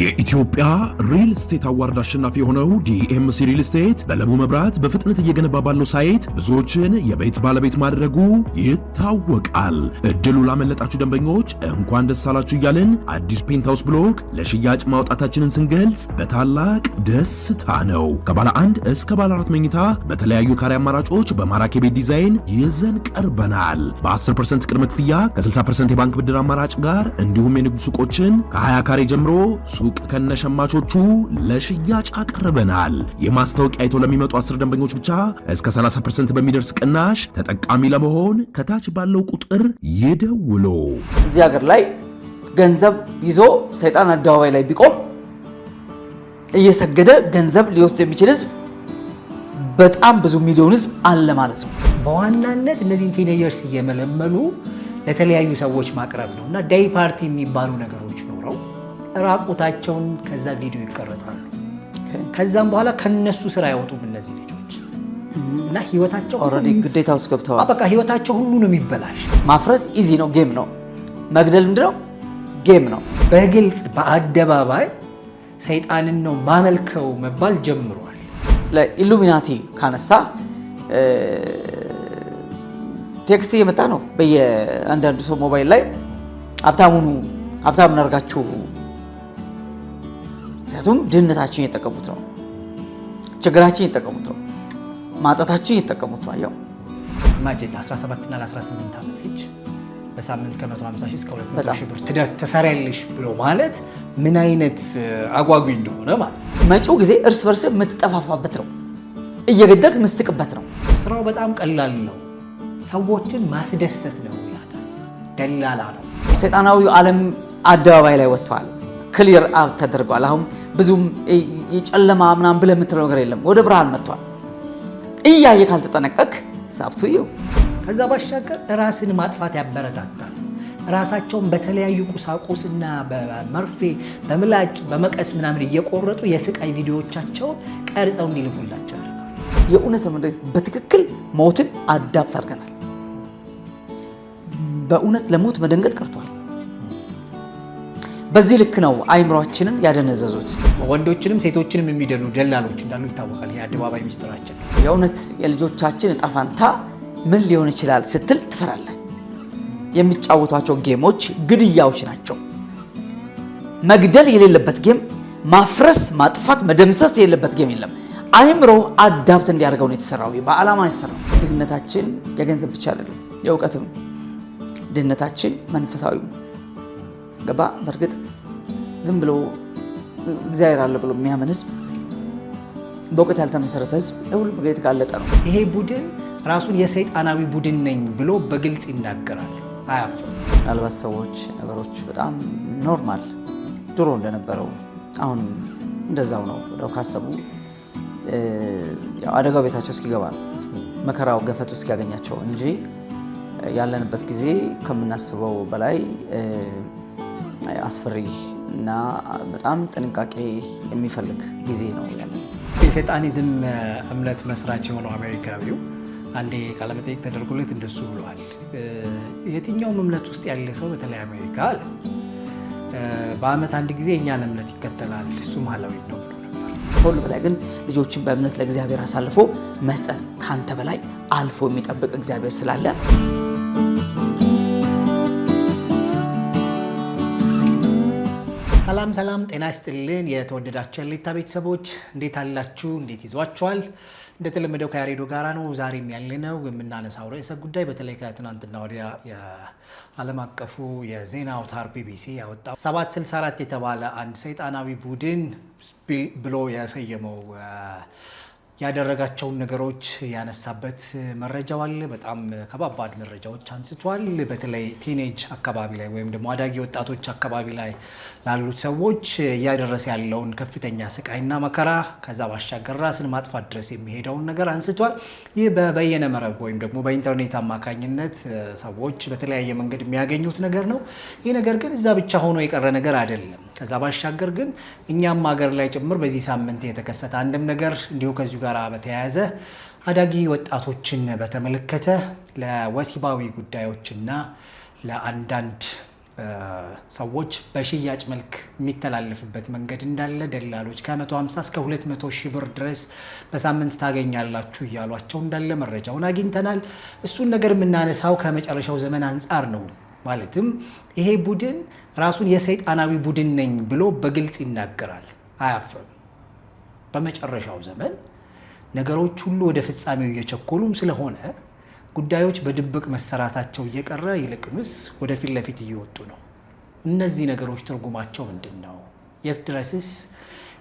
የኢትዮጵያ ሪል ስቴት አዋርድ አሸናፊ የሆነው ዲኤምሲ ሪል ስቴት በለቡ መብራት በፍጥነት እየገነባ ባለው ሳይት ብዙዎችን የቤት ባለቤት ማድረጉ ይታወቃል። እድሉ ላመለጣችሁ ደንበኞች እንኳን ደስ አላችሁ እያልን አዲስ ፔንታውስ ብሎክ ለሽያጭ ማውጣታችንን ስንገልጽ በታላቅ ደስታ ነው። ከባለ 1 እስከ ባለ 4 መኝታ በተለያዩ ካሬ አማራጮች በማራኪ ቤት ዲዛይን ይዘን ቀርበናል። በ10% ቅድመ ክፍያ ከ60% የባንክ ብድር አማራጭ ጋር እንዲሁም የንግድ ሱቆችን ከ20 ካሬ ጀምሮ ሱቅ ከነሸማቾቹ ለሽያጭ አቅርበናል። የማስታወቂያ አይቶ ለሚመጡ 10 ደንበኞች ብቻ እስከ 30% በሚደርስ ቅናሽ ተጠቃሚ ለመሆን ከታች ባለው ቁጥር ይደውሉ። እዚህ ሀገር ላይ ገንዘብ ይዞ ሰይጣን አደባባይ ላይ ቢቆም እየሰገደ ገንዘብ ሊወስድ የሚችል ህዝብ በጣም ብዙ ሚሊዮን ህዝብ አለ ማለት ነው። በዋናነት እነዚህን ቲኔጀርስ እየመለመሉ ለተለያዩ ሰዎች ማቅረብ ነውና ዴይ ፓርቲ የሚባሉ ነገሮች ኖረው ራቁታቸውን ከዛ ቪዲዮ ይቀርጻሉ። ከዛም በኋላ ከነሱ ስራ ያወጡም እነዚህ ልጆች እና ህይወታቸው ኦሬዲ ግዴታ ውስጥ ገብተዋል። በቃ ህይወታቸው ሁሉ ነው የሚበላሽ። ማፍረስ ኢዚ ነው፣ ጌም ነው። መግደል ምንድነው? ጌም ነው። በግልጽ በአደባባይ ሰይጣንን ነው ማመልከው መባል ጀምሯል። ስለ ኢሉሚናቲ ካነሳ ቴክስት እየመጣ ነው በየአንዳንዱ ሰው ሞባይል ላይ ሀብታሙን አድርጋችሁ። ምክንያቱም ድህነታችን እየተጠቀሙት ነው፣ ችግራችን እየተጠቀሙት ነው፣ ማጣታችን እየተጠቀሙት ነው። ያው ማጀል 17 እና 18 ዓመት ልጅ በሳምንት ከ150 ሺህ እስከ 200 ሺህ ብር ትሰሪያለሽ ብሎ ማለት ምን አይነት አጓጊ እንደሆነ ማለት ነው። መጪው ጊዜ እርስ በርስ የምትጠፋፋበት ነው፣ እየገደልክ የምትስቅበት ነው። ስራው በጣም ቀላል ነው፣ ሰዎችን ማስደሰት ነው ይላል። ደላላ ነው። ሰይጣናዊው ዓለም አደባባይ ላይ ወጥቷል። ክሊር አውት ተደርጓል። አሁን ብዙም የጨለማ ምናምን ብለህ የምትለው ነገር የለም፣ ወደ ብርሃን መጥቷል። እያየ ካልተጠነቀቅ ሳብቱ ይው። ከዛ ባሻገር ራስን ማጥፋት ያበረታታል። ራሳቸውን በተለያዩ ቁሳቁስና በመርፌ በምላጭ በመቀስ ምናምን እየቆረጡ የስቃይ ቪዲዮዎቻቸውን ቀርጸው እንዲልኩላቸው ያደርጋሉ። የእውነት በትክክል ሞትን አዳፕት አድርገናል። በእውነት ለሞት መደንገጥ ቀርቷል። በዚህ ልክ ነው አይምሮአችንን ያደነዘዙት። ወንዶችንም ሴቶችንም የሚደሉ ደላሎች እንዳሉ ይታወቃል። ይሄ አደባባይ ሚስጥራችን። የእውነት የልጆቻችን እጣ ፈንታ ምን ሊሆን ይችላል ስትል ትፈራለህ። የሚጫወቷቸው ጌሞች ግድያዎች ናቸው። መግደል የሌለበት ጌም፣ ማፍረስ፣ ማጥፋት፣ መደምሰስ የሌለበት ጌም የለም። አይምሮ አዳፕት እንዲያደርገው ነው የተሰራው። በዓላማ ነው የተሰራው። ድህነታችን የገንዘብ ብቻ አይደለም፣ የእውቀትም ድህነታችን መንፈሳዊ ገባ። በእርግጥ ዝም ብሎ እግዚአብሔር አለ ብሎ የሚያምን ህዝብ፣ በእውቀት ያልተመሰረተ ህዝብ ለሁሉም ነገር የተጋለጠ ነው። ይሄ ቡድን ራሱን የሰይጣናዊ ቡድን ነኝ ብሎ በግልጽ ይናገራል። አያፍርም። ምናልባት ሰዎች ነገሮች በጣም ኖርማል ድሮ እንደነበረው አሁን እንደዛው ነው ብለው ካሰቡ አደጋው ቤታቸው እስኪገባ ነው፣ መከራው ገፈቱ እስኪያገኛቸው እንጂ ያለንበት ጊዜ ከምናስበው በላይ አስፈሪ እና በጣም ጥንቃቄ የሚፈልግ ጊዜ ነው ያለን። የሰይጣኒዝም እምነት መስራች የሆነው አሜሪካዊው አንዴ ቃለመጠይቅ ተደርጎለት እንደሱ ብለዋል። የትኛውም እምነት ውስጥ ያለ ሰው በተለይ አሜሪካ አለ በአመት አንድ ጊዜ የእኛን እምነት ይከተላል፣ እሱም ሀላዊ ነው ብሎ ነበር። ከሁሉ በላይ ግን ልጆችን በእምነት ለእግዚአብሔር አሳልፎ መስጠት ካንተ በላይ አልፎ የሚጠብቅ እግዚአብሔር ስላለ ሰላም ጤና ይስጥልን። የተወደዳችሁ የሌታ ቤተሰቦች እንዴት አላችሁ? እንዴት ይዟችኋል? እንደተለመደው ከያሬዶ ጋራ ነው ዛሬም ያለነው። የምናነሳው ርዕሰ ጉዳይ በተለይ ከትናንትና ወዲያ የዓለም አቀፉ የዜና አውታር ቢቢሲ ያወጣው 764 የተባለ አንድ ሰይጣናዊ ቡድን ብሎ የሰየመው ያደረጋቸውን ነገሮች ያነሳበት መረጃው አለ። በጣም ከባባድ መረጃዎች አንስቷል። በተለይ ቲኔጅ አካባቢ ላይ ወይም ደግሞ አዳጊ ወጣቶች አካባቢ ላይ ላሉት ሰዎች እያደረሰ ያለውን ከፍተኛ ስቃይና መከራ፣ ከዛ ባሻገር ራስን ማጥፋት ድረስ የሚሄደውን ነገር አንስቷል። ይህ በበየነ መረብ ወይም ደግሞ በኢንተርኔት አማካኝነት ሰዎች በተለያየ መንገድ የሚያገኙት ነገር ነው። ይህ ነገር ግን እዛ ብቻ ሆኖ የቀረ ነገር አይደለም። ከዛ ባሻገር ግን እኛም ሀገር ላይ ጭምር በዚህ ሳምንት የተከሰተ አንድም ነገር እንዲሁ ከዚሁ ጋር በተያያዘ አዳጊ ወጣቶችን በተመለከተ ለወሲባዊ ጉዳዮችና ለአንዳንድ ሰዎች በሽያጭ መልክ የሚተላለፍበት መንገድ እንዳለ ደላሎች ከ150 እስከ 200 ሺህ ብር ድረስ በሳምንት ታገኛላችሁ እያሏቸው እንዳለ መረጃውን አግኝተናል። እሱን ነገር የምናነሳው ከመጨረሻው ዘመን አንጻር ነው። ማለትም ይሄ ቡድን ራሱን የሰይጣናዊ ቡድን ነኝ ብሎ በግልጽ ይናገራል፣ አያፍርም። በመጨረሻው ዘመን ነገሮች ሁሉ ወደ ፍጻሜው እየቸኮሉም ስለሆነ ጉዳዮች በድብቅ መሰራታቸው እየቀረ ይልቅምስ ወደፊት ለፊት እየወጡ ነው። እነዚህ ነገሮች ትርጉማቸው ምንድን ነው? የት ድረስስ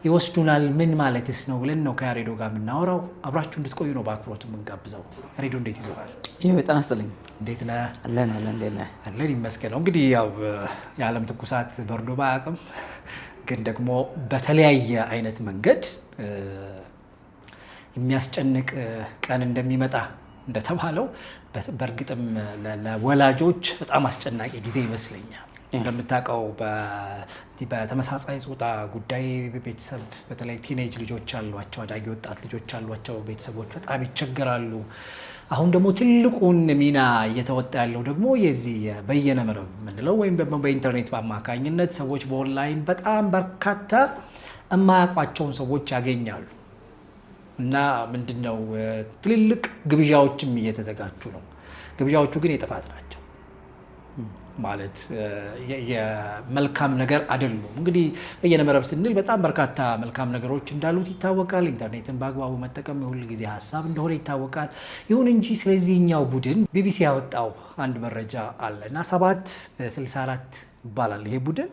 ይወስዱናል? ምን ማለትስ ነው ብለን ነው ከያሬዶ ጋር የምናወራው። አብራችሁ እንድትቆዩ ነው በአክብሮቱ የምንጋብዘው። ያሬዶ እንዴት ይዞሃል? ይህ በጣም አስጥልኝ። እንዴት ነህ? አለን አለን እንዴት ነህ? አለን ይመስገን ነው። እንግዲህ ያው የዓለም ትኩሳት በርዶ ባያውቅም ግን ደግሞ በተለያየ አይነት መንገድ የሚያስጨንቅ ቀን እንደሚመጣ እንደተባለው በእርግጥም ለወላጆች በጣም አስጨናቂ ጊዜ ይመስለኛል። እንደምታውቀው በተመሳሳይ ጾታ ጉዳይ ቤተሰብ በተለይ ቲኔጅ ልጆች ያሏቸው አዳጊ ወጣት ልጆች ያሏቸው ቤተሰቦች በጣም ይቸገራሉ። አሁን ደግሞ ትልቁን ሚና እየተወጣ ያለው ደግሞ የዚህ በየነ መረብ የምንለው ወይም ደግሞ በኢንተርኔት በአማካኝነት ሰዎች በኦንላይን በጣም በርካታ የማያውቋቸውን ሰዎች ያገኛሉ እና ምንድነው ትልልቅ ግብዣዎችም እየተዘጋጁ ነው። ግብዣዎቹ ግን የጥፋት ናቸው ማለት የመልካም ነገር አይደሉም። እንግዲህ በየነ መረብ ስንል በጣም በርካታ መልካም ነገሮች እንዳሉት ይታወቃል። ኢንተርኔትን በአግባቡ መጠቀም የሁል ጊዜ ሀሳብ እንደሆነ ይታወቃል። ይሁን እንጂ ስለዚህኛው ቡድን ቢቢሲ ያወጣው አንድ መረጃ አለ እና 764 ይባላል ይሄ ቡድን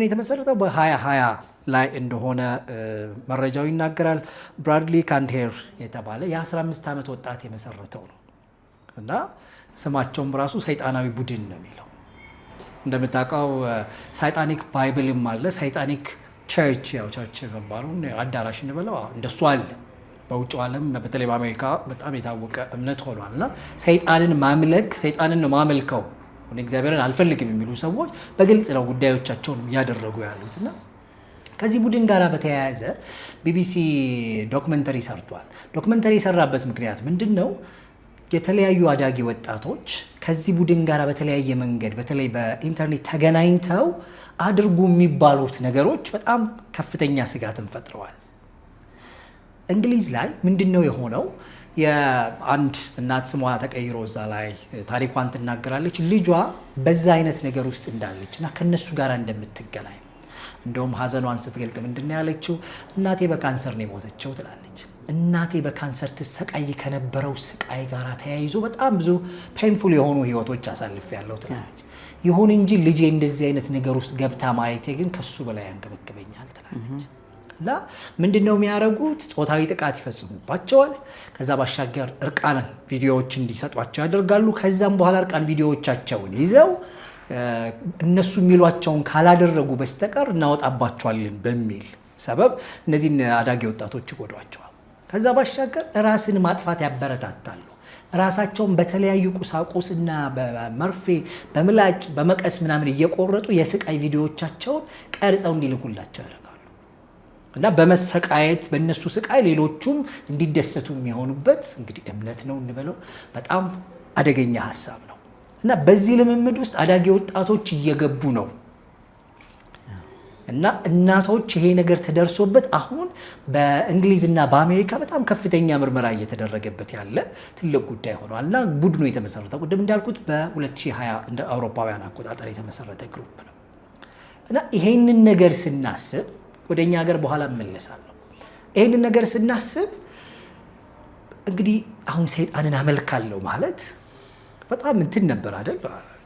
የተመሰረተው በ2020 ላይ እንደሆነ መረጃው ይናገራል። ብራድሊ ካንድሄር የተባለ የ15 ዓመት ወጣት የመሰረተው ነው እና ስማቸውም ራሱ ሰይጣናዊ ቡድን ነው የሚለው። እንደምታውቀው ሳይጣኒክ ባይብልም አለ፣ ሳይጣኒክ ቸርች፣ ያው ቸርች መባሉ አዳራሽ እንበለው እንደሱ አለ። በውጭ ዓለም በተለይ በአሜሪካ በጣም የታወቀ እምነት ሆኗል እና ሰይጣንን ማምለክ፣ ሰይጣንን ነው ማመልከው፣ እግዚአብሔርን አልፈልግም የሚሉ ሰዎች በግልጽ ነው ጉዳዮቻቸውን እያደረጉ ያሉት እና ከዚህ ቡድን ጋር በተያያዘ ቢቢሲ ዶክመንተሪ ሰርቷል። ዶክመንተሪ የሰራበት ምክንያት ምንድን ነው? የተለያዩ አዳጊ ወጣቶች ከዚህ ቡድን ጋር በተለያየ መንገድ በተለይ በኢንተርኔት ተገናኝተው አድርጉ የሚባሉት ነገሮች በጣም ከፍተኛ ስጋትን ፈጥረዋል። እንግሊዝ ላይ ምንድን ነው የሆነው? የአንድ እናት ስሟ ተቀይሮ እዛ ላይ ታሪኳን ትናገራለች። ልጇ በዛ አይነት ነገር ውስጥ እንዳለች እና ከነሱ ጋር እንደምትገናኝ እንደውም ሀዘኗን ስትገልጥ ምንድን ነው ያለችው? እናቴ በካንሰር ነው የሞተችው ትላለች። እናቴ በካንሰር ትሰቃይ ከነበረው ስቃይ ጋር ተያይዞ በጣም ብዙ ፔንፉል የሆኑ ህይወቶች አሳልፌያለሁ ትላለች። ይሁን እንጂ ልጄ እንደዚህ አይነት ነገር ውስጥ ገብታ ማየቴ ግን ከሱ በላይ ያንገበግበኛል ትላለች። እና ምንድነው የሚያደርጉት? ጾታዊ ጥቃት ይፈጽሙባቸዋል። ከዛ ባሻገር እርቃን ቪዲዮዎች እንዲሰጧቸው ያደርጋሉ። ከዛም በኋላ እርቃን ቪዲዮዎቻቸውን ይዘው እነሱ የሚሏቸውን ካላደረጉ በስተቀር እናወጣባቸዋለን በሚል ሰበብ እነዚህን አዳጊ ወጣቶች ይጎዷቸዋል። ከዛ ባሻገር ራስን ማጥፋት ያበረታታሉ። ራሳቸውን በተለያዩ ቁሳቁስና በመርፌ በምላጭ በመቀስ ምናምን እየቆረጡ የስቃይ ቪዲዮዎቻቸውን ቀርጸው እንዲልኩላቸው ያደርጋሉ እና በመሰቃየት በእነሱ ስቃይ ሌሎቹም እንዲደሰቱ የሚሆኑበት እንግዲህ እምነት ነው እንበለው፣ በጣም አደገኛ ሀሳብ ነው እና በዚህ ልምምድ ውስጥ አዳጊ ወጣቶች እየገቡ ነው እና እናቶች ይሄ ነገር ተደርሶበት አሁን በእንግሊዝና በአሜሪካ በጣም ከፍተኛ ምርመራ እየተደረገበት ያለ ትልቅ ጉዳይ ሆኗል እና ቡድኑ የተመሰረተው ቅድም እንዳልኩት በ2020 እንደ አውሮፓውያን አቆጣጠር የተመሰረተ ግሩፕ ነው እና ይሄንን ነገር ስናስብ ወደኛ ሀገር በኋላ እመለሳለሁ። ይሄንን ነገር ስናስብ እንግዲህ አሁን ሰይጣንን አመልካለሁ ማለት በጣም እንትን ነበር አይደል?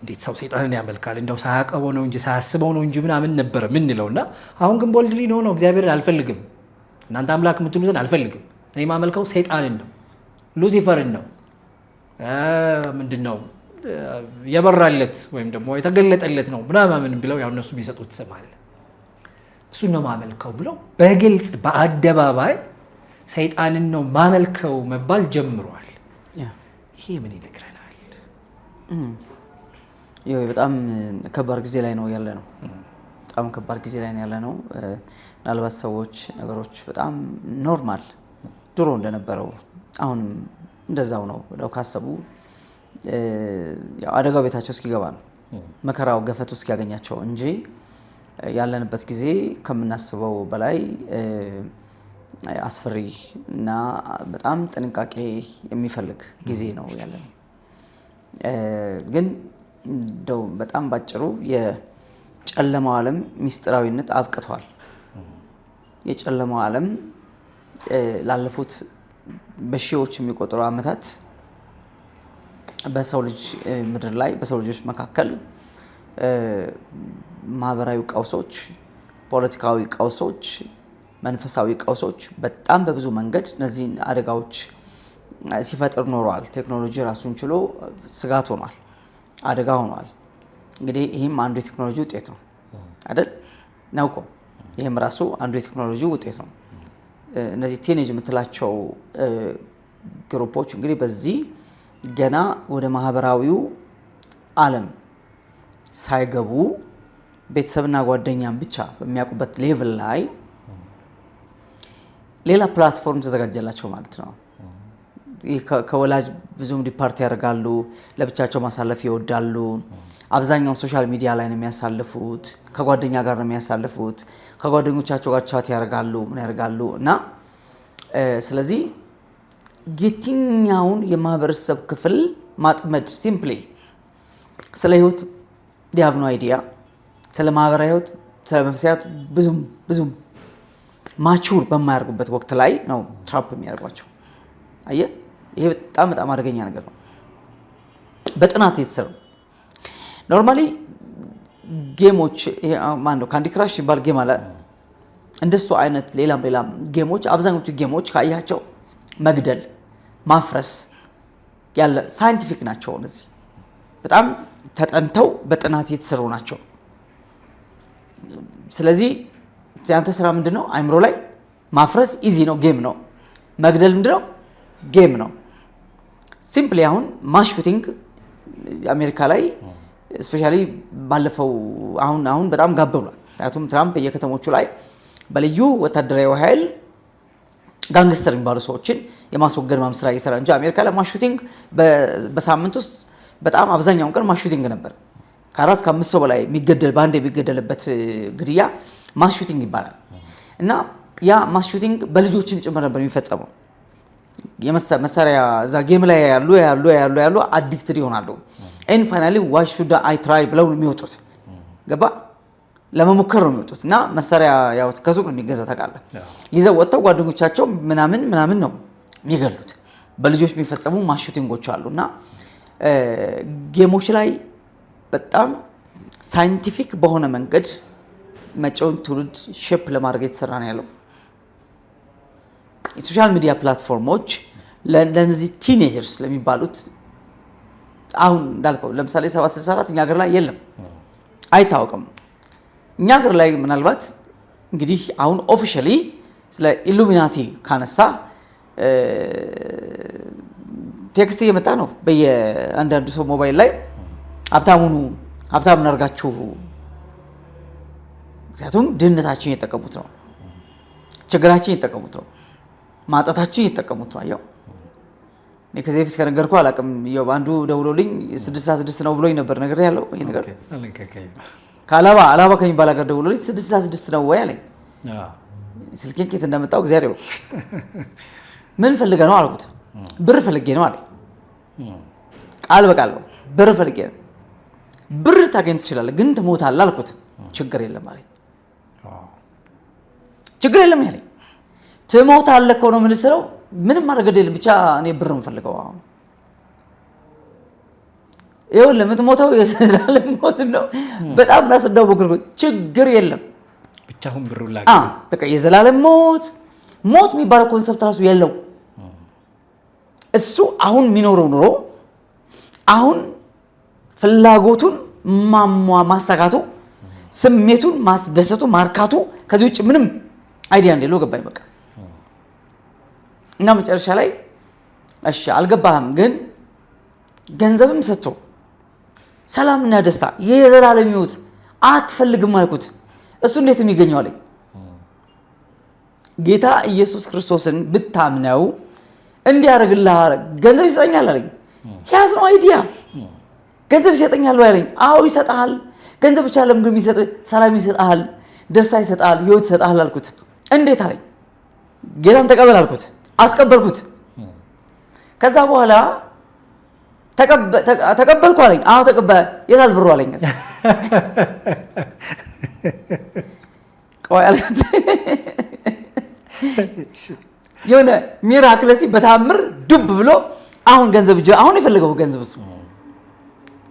እንዴት ሰው ሰይጣንን ያመልካል? እንደው ሳያቀበው ነው እንጂ ሳያስበው ነው እንጂ ምናምን ነበር ምንለውና አሁን ግን ቦልድሊ ነው እግዚአብሔርን አልፈልግም፣ እናንተ አምላክ የምትሉትን አልፈልግም፣ እኔ ማመልከው ሰይጣንን ነው፣ ሉሲፈርን ነው፣ ምንድነው የበራለት ወይም ደግሞ የተገለጠለት ነው ምናምን ብለው ያው እነሱ ቢሰጡት ትሰማለ፣ እሱን ነው ማመልከው ብለው በግልጽ በአደባባይ ሰይጣንን ነው ማመልከው መባል ጀምሯል። ይሄ ምን ይነግረናል? ይሄ በጣም ከባድ ጊዜ ላይ ነው ያለ ነው። በጣም ከባድ ጊዜ ላይ ነው ያለ ነው። ምናልባት ሰዎች ነገሮች በጣም ኖርማል ድሮ እንደነበረው አሁንም እንደዛው ነው ብለው ካሰቡ ያው አደጋው ቤታቸው እስኪገባ ነው መከራው ገፈቱ እስኪያገኛቸው እንጂ ያለንበት ጊዜ ከምናስበው በላይ አስፈሪ እና በጣም ጥንቃቄ የሚፈልግ ጊዜ ነው ያለነው። ግን እንደው በጣም ባጭሩ የጨለማው ዓለም ሚስጥራዊነት አብቅቷል። የጨለማው ዓለም ላለፉት በሺዎች የሚቆጠሩ ዓመታት በሰው ልጅ ምድር ላይ በሰው ልጆች መካከል ማህበራዊ ቀውሶች፣ ፖለቲካዊ ቀውሶች፣ መንፈሳዊ ቀውሶች በጣም በብዙ መንገድ እነዚህን አደጋዎች ሲፈጥር ኖሯል። ቴክኖሎጂ ራሱን ችሎ ስጋት ሆኗል፣ አደጋ ሆኗል። እንግዲህ ይህም አንዱ የቴክኖሎጂ ውጤት ነው አይደል? ነው እኮ ይህም ራሱ አንዱ የቴክኖሎጂ ውጤት ነው። እነዚህ ቲኔጅ የምትላቸው ግሩፖች እንግዲህ በዚህ ገና ወደ ማህበራዊው ዓለም ሳይገቡ ቤተሰብና ጓደኛን ብቻ በሚያውቁበት ሌቭል ላይ ሌላ ፕላትፎርም ተዘጋጀላቸው ማለት ነው። ከወላጅ ብዙም ዲፓርት ያደርጋሉ፣ ለብቻቸው ማሳለፍ ይወዳሉ። አብዛኛውን ሶሻል ሚዲያ ላይ ነው የሚያሳልፉት፣ ከጓደኛ ጋር ነው የሚያሳልፉት፣ ከጓደኞቻቸው ጋር ቻት ያደርጋሉ፣ ምን ያደርጋሉ እና ስለዚህ የትኛውን የማህበረሰብ ክፍል ማጥመድ ሲምፕሊ ስለ ህይወት ዲያቭ ኖ አይዲያ፣ ስለ ማህበራዊ ህይወት፣ ስለ መንፈሳዊ ህይወት ብዙም ማቹር በማያደርጉበት ወቅት ላይ ነው ትራፕ የሚያደርጓቸው። አየህ፣ ይሄ በጣም አደገኛ ነገር ነው። በጥናት የተሰሩ ኖርማሊ ጌሞች ማነው ካንዲ ክራሽ ይባል ጌም አለ። እንደሱ አይነት ሌላም ጌሞች አብዛኞቹ ጌሞች ካያቸው መግደል፣ ማፍረስ ያለ ሳይንቲፊክ ናቸው። እነዚህ በጣም ተጠንተው በጥናት የተሰሩ ናቸው። ስለዚህ ያንተ ስራ ምንድነው? አይምሮ ላይ ማፍረስ ኢዚ ነው፣ ጌም ነው። መግደል ምንድነው? ጌም ነው። ሲምፕሊ አሁን ማስ ሹቲንግ አሜሪካ ላይ ስፔሻሊ ባለፈው አሁን በጣም ጋብ ብሏል። ምክንያቱም ትራምፕ የከተሞቹ ላይ በልዩ ወታደራዊ ኃይል ጋንግስተር የሚባሉ ሰዎችን የማስወገድ ስራ እየሰራ እንጂ አሜሪካ ላይ ማስ ሹቲንግ በሳምንት ውስጥ በጣም አብዛኛውን ቀን ማስ ሹቲንግ ነበር። ከ4 ከ5 ሰው በላይ የሚገደል በአንድ የሚገደልበት ግድያ ማስ ሹቲንግ ይባላል። እና ያ ማስ ሹቲንግ በልጆችም ጭምር ነበር የሚፈጸመው። የመሳሪያ እዛ ጌም ላይ ያሉ አዲክትድ ይሆናሉ። ኤን ፋይናሊ ዋይ ሹድ አይ ትራይ ብለው የሚወጡት ገባ ለመሞከር ነው የሚወጡት። እና መሳሪያ ያው ከሱቅ ነው የሚገዛ ታውቃለህ። ይዘው ወጥተው ጓደኞቻቸው ምናምን ነው የሚገሉት። በልጆች የሚፈጸሙ ማስ ሹቲንጎች አሉና ጌሞች ላይ በጣም ሳይንቲፊክ በሆነ መንገድ መጪውን ትውልድ ሼፕ ለማድረግ የተሰራ ነው ያለው። የሶሻል ሚዲያ ፕላትፎርሞች ለነዚህ ቲኔጀርስ ለሚባሉት አሁን እንዳልከው ለምሳሌ 764 እኛ ሀገር ላይ የለም፣ አይታወቅም። እኛ ሀገር ላይ ምናልባት እንግዲህ አሁን ኦፊሻሊ ስለ ኢሉሚናቲ ካነሳ ቴክስት እየመጣ ነው በየአንዳንዱ ሰው ሞባይል ላይ ሀብታም እናርጋችሁ። ምክንያቱም ድህነታችን እየተጠቀሙት ነው፣ ችግራችን እየተጠቀሙት ነው፣ ማጣታችን እየተጠቀሙት ነው። አየው እኔ ከዚህ በፊት ከነገርኩ አላውቅም። ያው አንዱ ደውሎልኝ 66 ነው ብሎኝ ነበር ነገር ያለው ይሄ ነገር ከአላባ ከሚባል ሀገር ደውሎልኝ 66 ነው ወይ አለኝ። ስልኬን ከየት እንዳመጣው እግዚአብሔር ይወቅ። ምን ፈልገህ ነው አልኩት። ብር ፈልጌ ነው አለኝ። ቃል በቃል ነው ብር ፈልጌ ነው። ብር ታገኝ ትችላለህ ግን ትሞታለህ አልኩት። ችግር የለም አለኝ። ችግር የለም ያለኝ ትሞታለህ እኮ ነው የምልህ። ምንም ማድረግ የለም ብቻ እኔ ብር ነው የምፈልገው። አሁን ይኸው ለምትሞተው የዘላለም ሞት ነው። በጣም ላስረዳው ሞክር። ችግር የለም ብቻ አሁን ብሩ ላይ በቃ የዘላለም ሞት የሚባለው ኮንሰፕት ራሱ የለው። እሱ አሁን የሚኖረው ኑሮ አሁን ፍላጎቱን ማሳካቱ፣ ስሜቱን ማስደሰቱ፣ ማርካቱ ከዚህ ውጭ ምንም አይዲያ እንደሌለው ገባኝ በቃ። እና መጨረሻ ላይ እሺ አልገባህም ግን ገንዘብም ሰጥቶ ሰላምና ደስታ የዘላለም ሕይወት አትፈልግም አልኩት። እሱ እንዴት የሚገኘው አለኝ። ጌታ ኢየሱስ ክርስቶስን ብታምነው እንዲያደርግልህ ገንዘብ ይሰጠኛል አለኝ። ያዝ ነው አይዲያ ገንዘብ ይሰጠኛል ያለኝ አዎ ይሰጣል። ገንዘብ ብቻ ለምን የሚሰጥ ሰላም ይሰጣል፣ ደስታ ይሰጣል፣ ህይወት ይሰጣል አልኩት። እንዴት አለኝ። ጌታን ተቀበል አልኩት፣ አስቀበልኩት። ከዛ በኋላ ተቀበልኩ አለኝ። አዎ ተቀበለ። የታል ብሩ አለኝ። ቆይ አልኩት። የሆነ ሚራክለሲ በታምር ዱብ ብሎ አሁን ገንዘብ አሁን የፈለገው ገንዘብ እሱ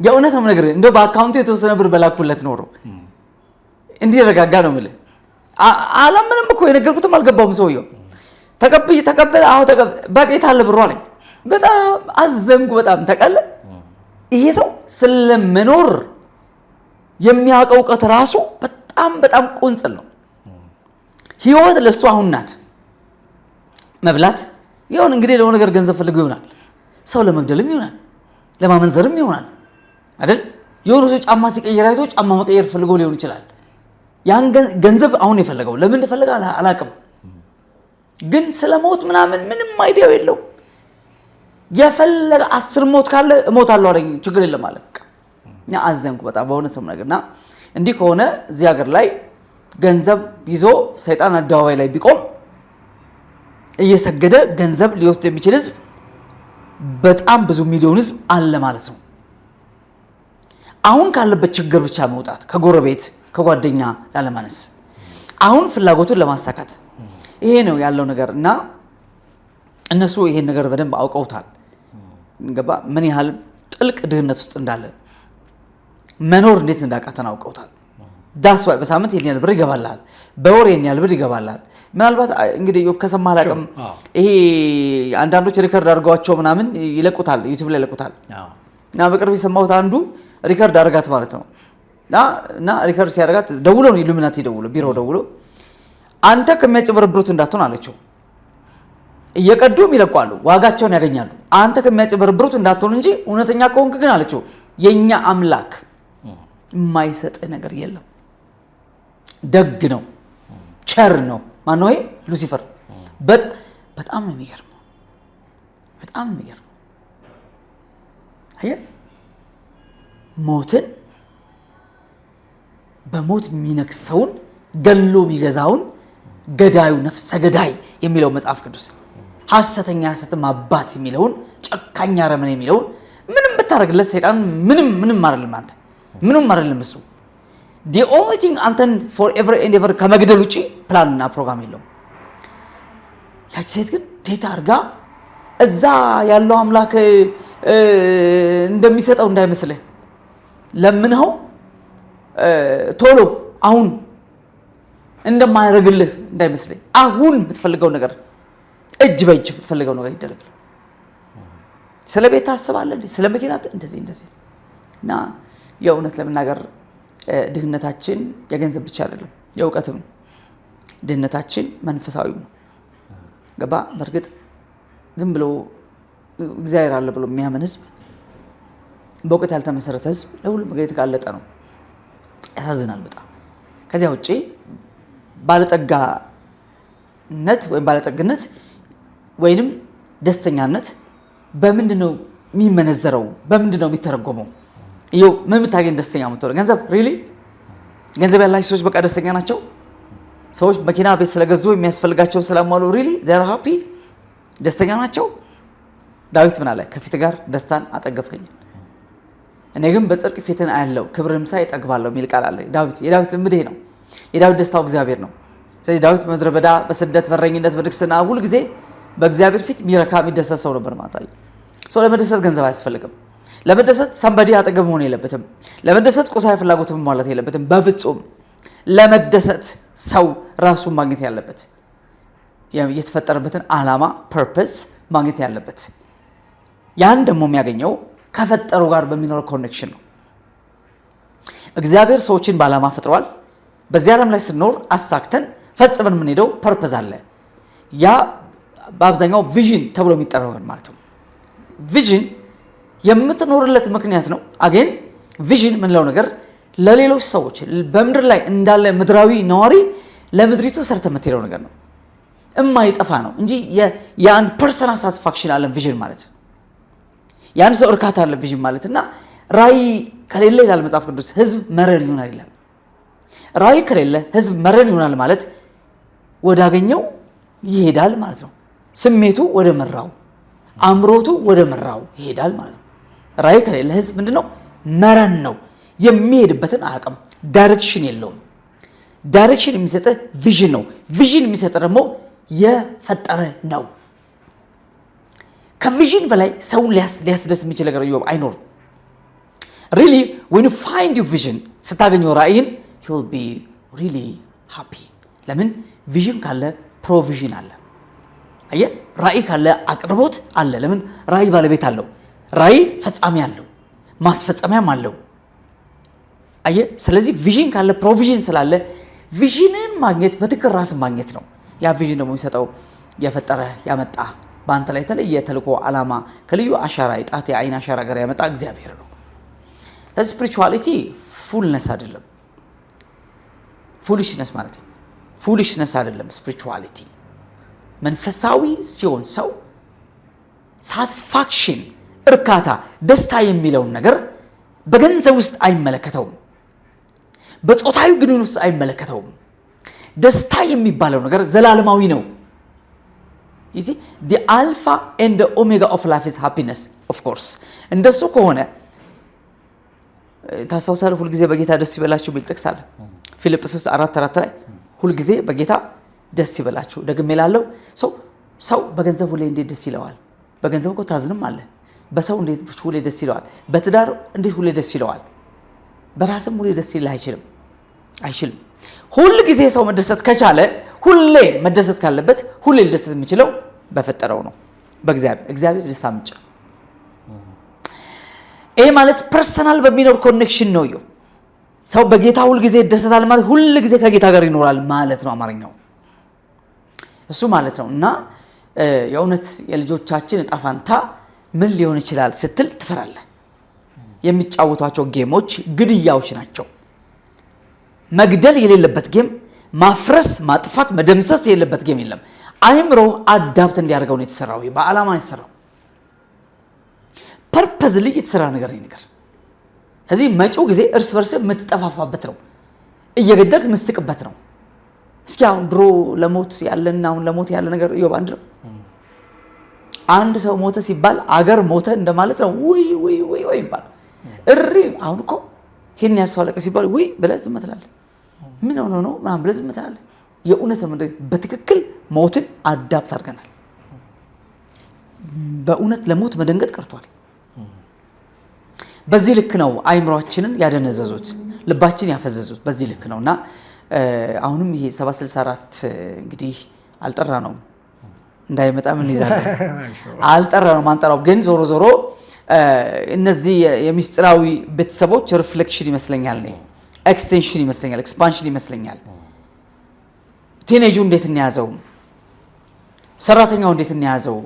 የእውነት ነው ነገር እንደው በአካውንቱ የተወሰነ ብር በላኩለት ኖሮ እንዲረጋጋ ነው የምልህ። አላምንም እኮ የነገርኩትም አልገባውም ሰውየው። ተቀበለ። አዎ በቃ የታለ ብሩ አለኝ። በጣም አዘንኩ። በጣም ተቀለ። ይሄ ሰው ስለመኖር የሚያውቀው እውቀት ራሱ በጣም ቁንጽል ነው። ህይወት ለሱ አሁን ናት። መብላት ይሁን እንግዲህ ለሆነ ነገር ገንዘብ ፈልጎ ይሆናል። ሰው ለመግደልም ይሆናል፣ ለማመንዘርም ይሆናል አይደል? የሆነ ሰው ጫማ ሲቀየር አይቶ ጫማ መቀየር ፈልጎ ሊሆን ይችላል። ያን ገንዘብ አሁን የፈለገው ለምን እንደፈለገ አላውቅም። ግን ስለሞት ምንም አይዲያው የለው። የፈለገ 10 ሞት ካለ እሞታለሁ አለኝ። ችግር የለም አለ። እኛ አዘንኩ በጣም በእውነት ነው ነገርና እንዲህ ከሆነ እዚህ ሀገር ላይ ገንዘብ ይዞ ሰይጣን አደባባይ ላይ ቢቆም እየሰገደ ገንዘብ ሊወስድ የሚችል ህዝብ በጣም ብዙ ሚሊዮን ህዝብ አለ ማለት ነው። አሁን ካለበት ችግር ብቻ መውጣት፣ ከጎረቤት ከጓደኛ ላለማነስ፣ አሁን ፍላጎቱን ለማሳካት ይሄ ነው ያለው ነገር እና እነሱ ይሄን ነገር በደንብ አውቀውታል። ገባ ምን ያህል ጥልቅ ድህነት ውስጥ እንዳለ መኖር እንዴት እንዳቃተን አውቀውታል። ዳስ ዋይ በሳምንት ይሄን ያህል ብር ይገባላል፣ በወር ይሄን ያህል ብር ይገባላል። ምናልባት እንግዲህ ከሰማህ አላውቅም። ይሄ አንዳንዶች ሪከርድ አድርገዋቸው ምናምን ይለቁታል፣ ዩቲዩብ ላይ ይለቁታል። እና በቅርብ የሰማሁት አንዱ ሪከርድ አድርጋት ማለት ነው እና ሪከርድ ሲያደርጋት ደውሎ ነው ኢሉሚናቲ ቢሮ ደውሎ አንተ ከሚያጭበረብሩት እንዳትሆን አለችው። እየቀዱም ይለቋሉ፣ ዋጋቸውን ያገኛሉ። አንተ ከሚያጭበረብሩት እንዳትሆን እንጂ እውነተኛ ከሆንክ ግን አለችው የኛ አምላክ የማይሰጥ ነገር የለም። ደግ ነው፣ ቸር ነው። ማን ነው? ሉሲፈር። በጣም ነው የሚገርመው። አየህ ሞትን በሞት የሚነክሰውን ገሎ የሚገዛውን ገዳዩ ነፍሰ ገዳይ የሚለው መጽሐፍ ቅዱስ ሐሰተኛ ሐሰትም አባት የሚለውን ጨካኛ አረመኔ የሚለውን ምንም ብታደርግለት ሰይጣን ምንም አይደለም። አንተ ምንም አይደለም እሱ the only thing አንተን forever and ever ከመግደል ውጪ ፕላንና ፕሮግራም የለውም። ያቺ ሴት ግን ዴታ አድርጋ እዛ ያለው አምላክ እንደሚሰጠው እንዳይመስልህ ለምንኸው ቶሎ አሁን እንደማያደርግልህ እንዳይመስልህ። አሁን የምትፈልገው ነገር እጅ በእጅ የምትፈልገው ነገር ይደረግልህ። ስለ ቤት ታስባለህ እንዴ? ስለ መኪና እንደዚህ እና የእውነት ለመናገር ድህነታችን የገንዘብ ብቻ አይደለም፣ የእውቀትም ድህነታችን መንፈሳዊ ነው። ገባ? በእርግጥ ዝም ብሎ እግዚአብሔር አለ ብሎ የሚያምን ህዝብ፣ በእውቀት ያልተመሰረተ ህዝብ ለሁሉም ነገር የተጋለጠ ነው። ያሳዝናል በጣም። ከዚያ ውጪ ባለጠጋነት ወይም ባለጠግነት ወይንም ደስተኛነት በምንድነው የሚመነዘረው? በምንድነው የሚተረጎመው? ይኸው ምን የምታገኝ ደስተኛ የምትሆነው? ገንዘብ ሪሊ ገንዘብ ያላቸው ሰዎች በቃ ደስተኛ ናቸው። ሰዎች መኪና ቤት ስለገዙ የሚያስፈልጋቸው ስላሟሉ ሪሊ ዘር ሃፒ ደስተኛ ናቸው። ዳዊት ምን አለ? ከፊት ጋር ደስታን አጠገብከኝ፣ እኔ ግን በጽድቅ ፊትን አያለው ክብርም ሳይ እጠግባለሁ የሚል ቃል አለ። የዳዊት ልምድ ይሄ ነው። የዳዊት ደስታው እግዚአብሔር ነው። ስለዚህ ዳዊት በምድረ በዳ በስደት በረኝነት በንግስና ሁል ጊዜ በእግዚአብሔር ፊት የሚረካ የሚደሰት ሰው ነበር ማለት ነው። ሰው ለመደሰት ገንዘብ አያስፈልግም። ለመደሰት ሰንበዲ አጠገብ መሆን የለበትም። ለመደሰት ቁሳዊ ፍላጎት መሟላት የለበትም በፍጹም። ለመደሰት ሰው ራሱን ማግኘት ያለበት የተፈጠረበትን ዓላማ ፐርፐስ ማግኘት ያለበት። ያን ደግሞ የሚያገኘው ከፈጠሩ ጋር በሚኖረው ኮኔክሽን ነው። እግዚአብሔር ሰዎችን በዓላማ ፈጥሯል። በዚህ ዓለም ላይ ስንኖር አሳክተን ፈጽመን የምንሄደው ፐርፐዝ አለ። ያ በአብዛኛው ቪዥን ተብሎ የሚጠራው ማለት ነው። ቪዥን የምትኖርለት ምክንያት ነው። አገን ቪዥን ምንለው ነገር ለሌሎች ሰዎች በምድር ላይ እንዳለ ምድራዊ ነዋሪ ለምድሪቱ ሰርተ የምትሄደው ነገር ነው። የማይጠፋ ነው እንጂ የአንድ ፐርሰናል ሳቲስፋክሽን አለ ቪዥን ማለት። የአንድ ሰው እርካታ አለ ቪዥን ማለት እና ራእይ ከሌለ ይላል መጽሐፍ ቅዱስ ህዝብ መረን ይሆናል ይላል። ራእይ ከሌለ ህዝብ መረን ይሆናል ማለት ወዳገኘው ይሄዳል ማለት ነው። ስሜቱ ወደ መራው፣ አምሮቱ ወደ መራው ይሄዳል ማለት ነው። ራእይ ከሌለ ህዝብ ምንድነው? መረን ነው። የሚሄድበትን አቅም ዳይሬክሽን የለውም። ዳይሬክሽን የሚሰጥ ቪዥን ነው። ቪዥን የሚሰጥ ደግሞ የፈጠረ ነው። ከቪዥን በላይ ሰውን ሊያስደስ የሚችል ነገር አይኖርም። really when you find your vision ስታገኘው ራእይን you will be really happy። ለምን? ቪዥን ካለ ፕሮቪዥን አለ። አየህ፣ ራእይ ካለ አቅርቦት አለ። ለምን? ራእይ ባለቤት አለው። ራእይ ፈጻሚ አለው፣ ማስፈጸሚያም አለው። አየህ፣ ስለዚህ ቪዥን ካለ ፕሮቪዥን ስላለ ቪዥንን ማግኘት በትክክል ራስን ማግኘት ነው። ያ ቪዥን ደግሞ የሚሰጠው የፈጠረ ያመጣ በአንተ ላይ የተለየ ተልእኮ ዓላማ ከልዩ አሻራ የጣት የአይን አሻራ ጋር ያመጣ እግዚአብሔር ነው። ስለዚህ ስፒሪቹዋሊቲ ፉልነስ አይደለም፣ ፉሊሽነስ ማለት ነው። ፉሊሽነስ አይደለም ስፒሪቹዋሊቲ። መንፈሳዊ ሲሆን ሰው ሳቲስፋክሽን፣ እርካታ፣ ደስታ የሚለውን ነገር በገንዘብ ውስጥ አይመለከተውም፣ በጾታዊ ግንኙነት ውስጥ አይመለከተውም። ደስታ የሚባለው ነገር ዘላለማዊ ነው። ይዚ the alpha and the omega of life is happiness of course። እንደሱ ከሆነ ታሳውሳለህ፣ ሁሉ ጊዜ በጌታ ደስ ይበላችሁ ቢል ጥቅስ አለ ፊልጵስዩስ 4:4 ላይ ሁሉ ጊዜ በጌታ ደስ ይበላችሁ። ደግሜ እላለሁ ሰው በገንዘብ ሁሌ እንዴት ደስ ይለዋል? በገንዘብ እኮ ታዝንም አለ። በሰው እንዴት ሁሌ ደስ ይለዋል? በትዳር እንዴት ሁሌ ደስ ይለዋል? በራስም ሁሌ ደስ ይልህ አይችልም። ሁሉ ጊዜ ሰው መደሰት ከቻለ ሁሌ መደሰት ካለበት ሁሌ ሊደሰት የሚችለው በፈጠረው ነው፣ በእግዚአብሔር ደስታ ምንጭ። ይሄ ማለት ፐርሰናል በሚኖር ኮኔክሽን ነው። ሰው በጌታ ሁሉ ጊዜ ይደሰታል ማለት ሁሉ ጊዜ ከጌታ ጋር ይኖራል ማለት ነው። አማርኛው እሱ ማለት ነው። እና የእውነት የልጆቻችን እጣ ፈንታ ምን ሊሆን ይችላል ስትል ትፈራለህ። የሚጫወቷቸው ጌሞች ግድያዎች ናቸው። መግደል የሌለበት ጌም፣ ማፍረስ፣ ማጥፋት፣ መደምሰስ የሌለበት ጌም የለም። አይምሮ አዳፕት እንዲያደርገው ነው የተሰራው። በዓላማ ነው የተሰራው። ፐርፐዝሊ የተሰራ ነገር ነው። ስለዚህ መጪው ጊዜ እርስ በርስ የምትጠፋፋበት ነው፣ እየገደልክ የምትስቅበት ነው። እስኪ አሁን ድሮ ለሞት ያለና አሁን ለሞት ያለ ነገር ኢዮብ አንድ ነው። አንድ ሰው ሞተ ሲባል አገር ሞተ እንደማለት ነው። ወይ ይባል እሪ። አሁን እኮ ይሄን ያህል ሰው አለቀ ሲባል ወይ ብለህ ዝም ትላለህ። ምን ሆኖ ነው ማን ብለህ ዝም ትላለህ። የእውነት በትክክል ሞትን አዳፕት አድርገናል። በእውነት ለሞት መደንገጥ ቀርቷል። በዚህ ልክ ነው አይምሮአችንን ያደነዘዙት፣ ልባችን ያፈዘዙት በዚህ ልክ ነውና አሁንም ይሄ 764 እንግዲህ አልጠራ ነው እንዳይመጣ ምን ይዛል አልጠራ ነው ማንጠራው። ግን ዞሮ እነዚህ የሚስጥራዊ ቤተሰቦች ሪፍሌክሽን ይመስለኛል ነው፣ ኤክስቴንሽን ይመስለኛል፣ ኤክስፓንሽን ይመስለኛል። ቲኔጁ እንዴት እንያዘው፣ ሰራተኛው እንዴት እንያዘው፣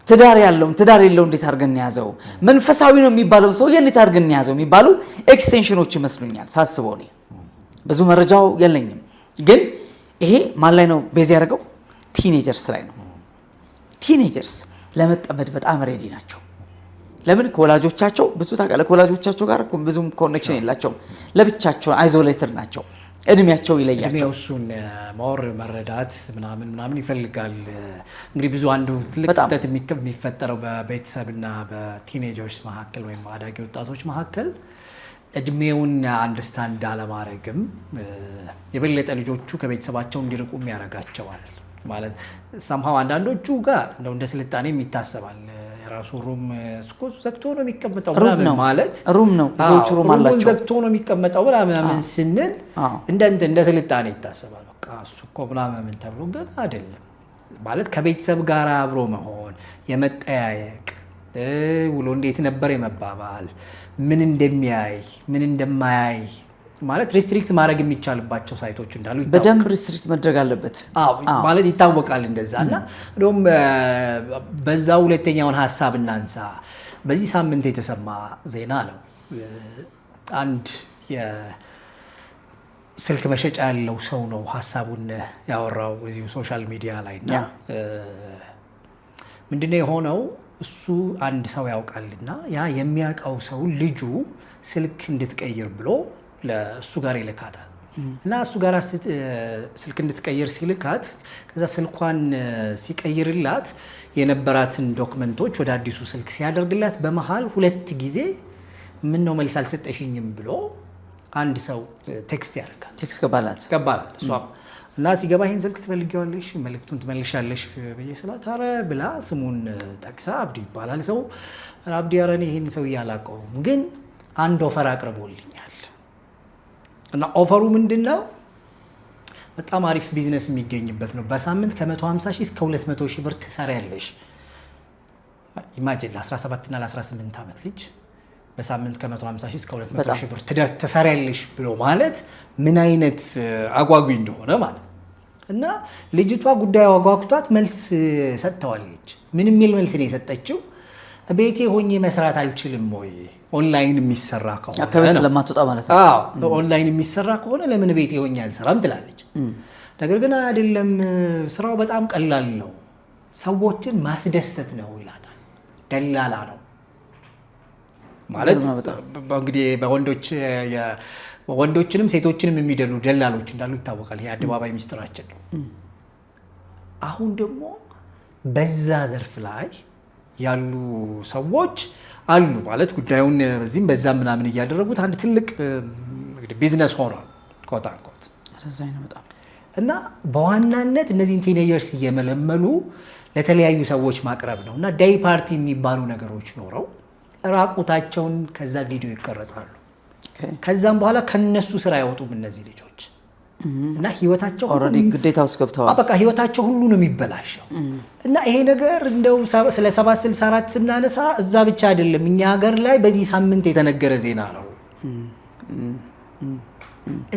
ትዳር ያለው ትዳር የለው እንዴት አድርገን እንያዘው፣ መንፈሳዊ ነው የሚባለው ሰው እንዴት አድርገን እንያዘው የሚባሉ ኤክስቴንሽኖች ይመስሉኛል ሳስበው። ነው ብዙ መረጃው የለኝም፣ ግን ይሄ ማን ላይ ነው ቤዝ ያደርገው? ቲኔጀርስ ላይ ነው። ቲኔጀርስ ለመጠመድ በጣም ሬዲ ናቸው። ለምን? ከወላጆቻቸው ብዙ ታውቃለህ፣ ከወላጆቻቸው ጋር ብዙም ኮኔክሽን የላቸውም። ለብቻቸው አይዞሌትድ ናቸው። እድሜያቸው ይለያቸው። እድሜው እሱን ማወር መረዳት ምናምን ይፈልጋል። እንግዲህ ብዙ አንዱ ትልቅ ክፍተት የሚፈጠረው በቤተሰብና በቲኔጀርስ መካከል ወይም በአዳጊ ወጣቶች መካከል እድሜውን አንደርስታንድ አለማድረግም የበለጠ ልጆቹ ከቤተሰባቸው እንዲርቁም ያደርጋቸዋል። ማለት ሰምሃው አንዳንዶቹ ጋር እንደ ስልጣኔ ይታሰባል። የራሱ ሩም ዘግቶ ነው የሚቀመጠው ማለት ሩም ነው፣ ብዙዎቹ ሩም አላቸው፣ ዘግቶ ነው የሚቀመጠው ምናምን ስንል እንደ ስልጣኔ ይታሰባል። በቃ እሱ እኮ ምናምን ተብሎ ግን አይደለም። ማለት ከቤተሰብ ጋር አብሮ መሆን፣ የመጠያየቅ ውሎ እንዴት ነበር የመባባል፣ ምን እንደሚያይ ምን እንደማያይ ማለት ሪስትሪክት ማድረግ የሚቻልባቸው ሳይቶች እንዳሉ ይታወቃል። በደንብ ሪስትሪክት መድረግ አለበት ማለት ይታወቃል እንደዛና እንደውም በዛው ሁለተኛውን ሐሳብ እናንሳ። በዚህ ሳምንት የተሰማ ዜና ነው። አንድ የስልክ መሸጫ ያለው ሰው ነው ሐሳቡን ያወራው እዚሁ ሶሻል ሚዲያ ላይና ምንድነው የሆነው? እሱ አንድ ሰው ያውቃልና ያ የሚያውቀው ሰው ልጁ ስልክ እንድትቀይር ብሎ ለእሱ ጋር ይልካታል እና እሱ ጋር ስልክ እንድትቀይር ሲልካት ከዛ ስልኳን ሲቀይርላት የነበራትን ዶክመንቶች ወደ አዲሱ ስልክ ሲያደርግላት በመሃል 2 ጊዜ ምን ነው መልስ አልሰጠሽኝም ብሎ አንድ ሰው ቴክስት ያደርጋል። ቴክስት ገባላት እሷ እና ሲገባ ይሄን ስልክ ትፈልጊዋለሽ መልእክቱን ትመልሻለሽ በየስላት አረ ብላ ስሙን ጠቅሳ አብዲ ይባላል ሰው አብዲ አረኔ ይሄን ሰው ያላቀው ግን አንድ ኦፈር አቅርቦልኛል እና ኦፈሩ ምንድነው በጣም አሪፍ ቢዝነስ የሚገኝበት ነው በሳምንት ከ150 ሺህ እስከ 200 ሺህ ብር ትሰሪያለሽ ኢማጂን ለ17 እና ለ18 ዓመት ልጅ በሳምንት ከ150 ሺህ እስከ 200 ሺህ ብር ትሰሪያለሽ ብሎ ማለት ምን አይነት አጓጊ እንደሆነ ማለት እና ልጅቷ ጉዳዩ አጓግቷት መልስ ሰጥተዋለች ምን የሚል መልስ ነው የሰጠችው ቤቴ ሆኜ መስራት አልችልም ወይ ኦንላይን የሚሰራ ከሆነ ከቤት ስለማትወጣ ማለት ነው አዎ ኦንላይን የሚሰራ ከሆነ ለምን ቤቴ ሆኜ አልሰራም ትላለች ነገር ግን አይደለም ስራው በጣም ቀላል ነው ሰዎችን ማስደሰት ነው ይላታል ደላላ ነው ማለት እንግዲህ በወንዶችንም ሴቶችንም የሚደሉ ደላሎች እንዳሉ ይታወቃል ይሄ አደባባይ ሚስጥራችን ነው አሁን ደግሞ በዛ ዘርፍ ላይ ያሉ ሰዎች አሉ ማለት ጉዳዩን በዚህም በዛም ምናምን እያደረጉት አንድ ትልቅ እንግዲህ ቢዝነስ ሆኗል ኮታንኮት አሳዛኝ ነው በጣም እና በዋናነት እነዚህን ቲኔጀርስ እየመለመሉ ለተለያዩ ሰዎች ማቅረብ ነው እና ዴይ ፓርቲ የሚባሉ ነገሮች ኖረው ራቁታቸውን ከዛ ቪዲዮ ይቀርጻሉ ከዛም በኋላ ከነሱ ስራ ያወጡም እነዚህ ልጆች እና ህይወታቸው ኦሬዲ ግዴታ ውስጥ ገብተዋል በቃ ህይወታቸው ሁሉ ነው የሚበላሸው እና ይሄ ነገር እንደው ስለ 764 ስናነሳ እዛ ብቻ አይደለም እኛ ሀገር ላይ በዚህ ሳምንት የተነገረ ዜና ነው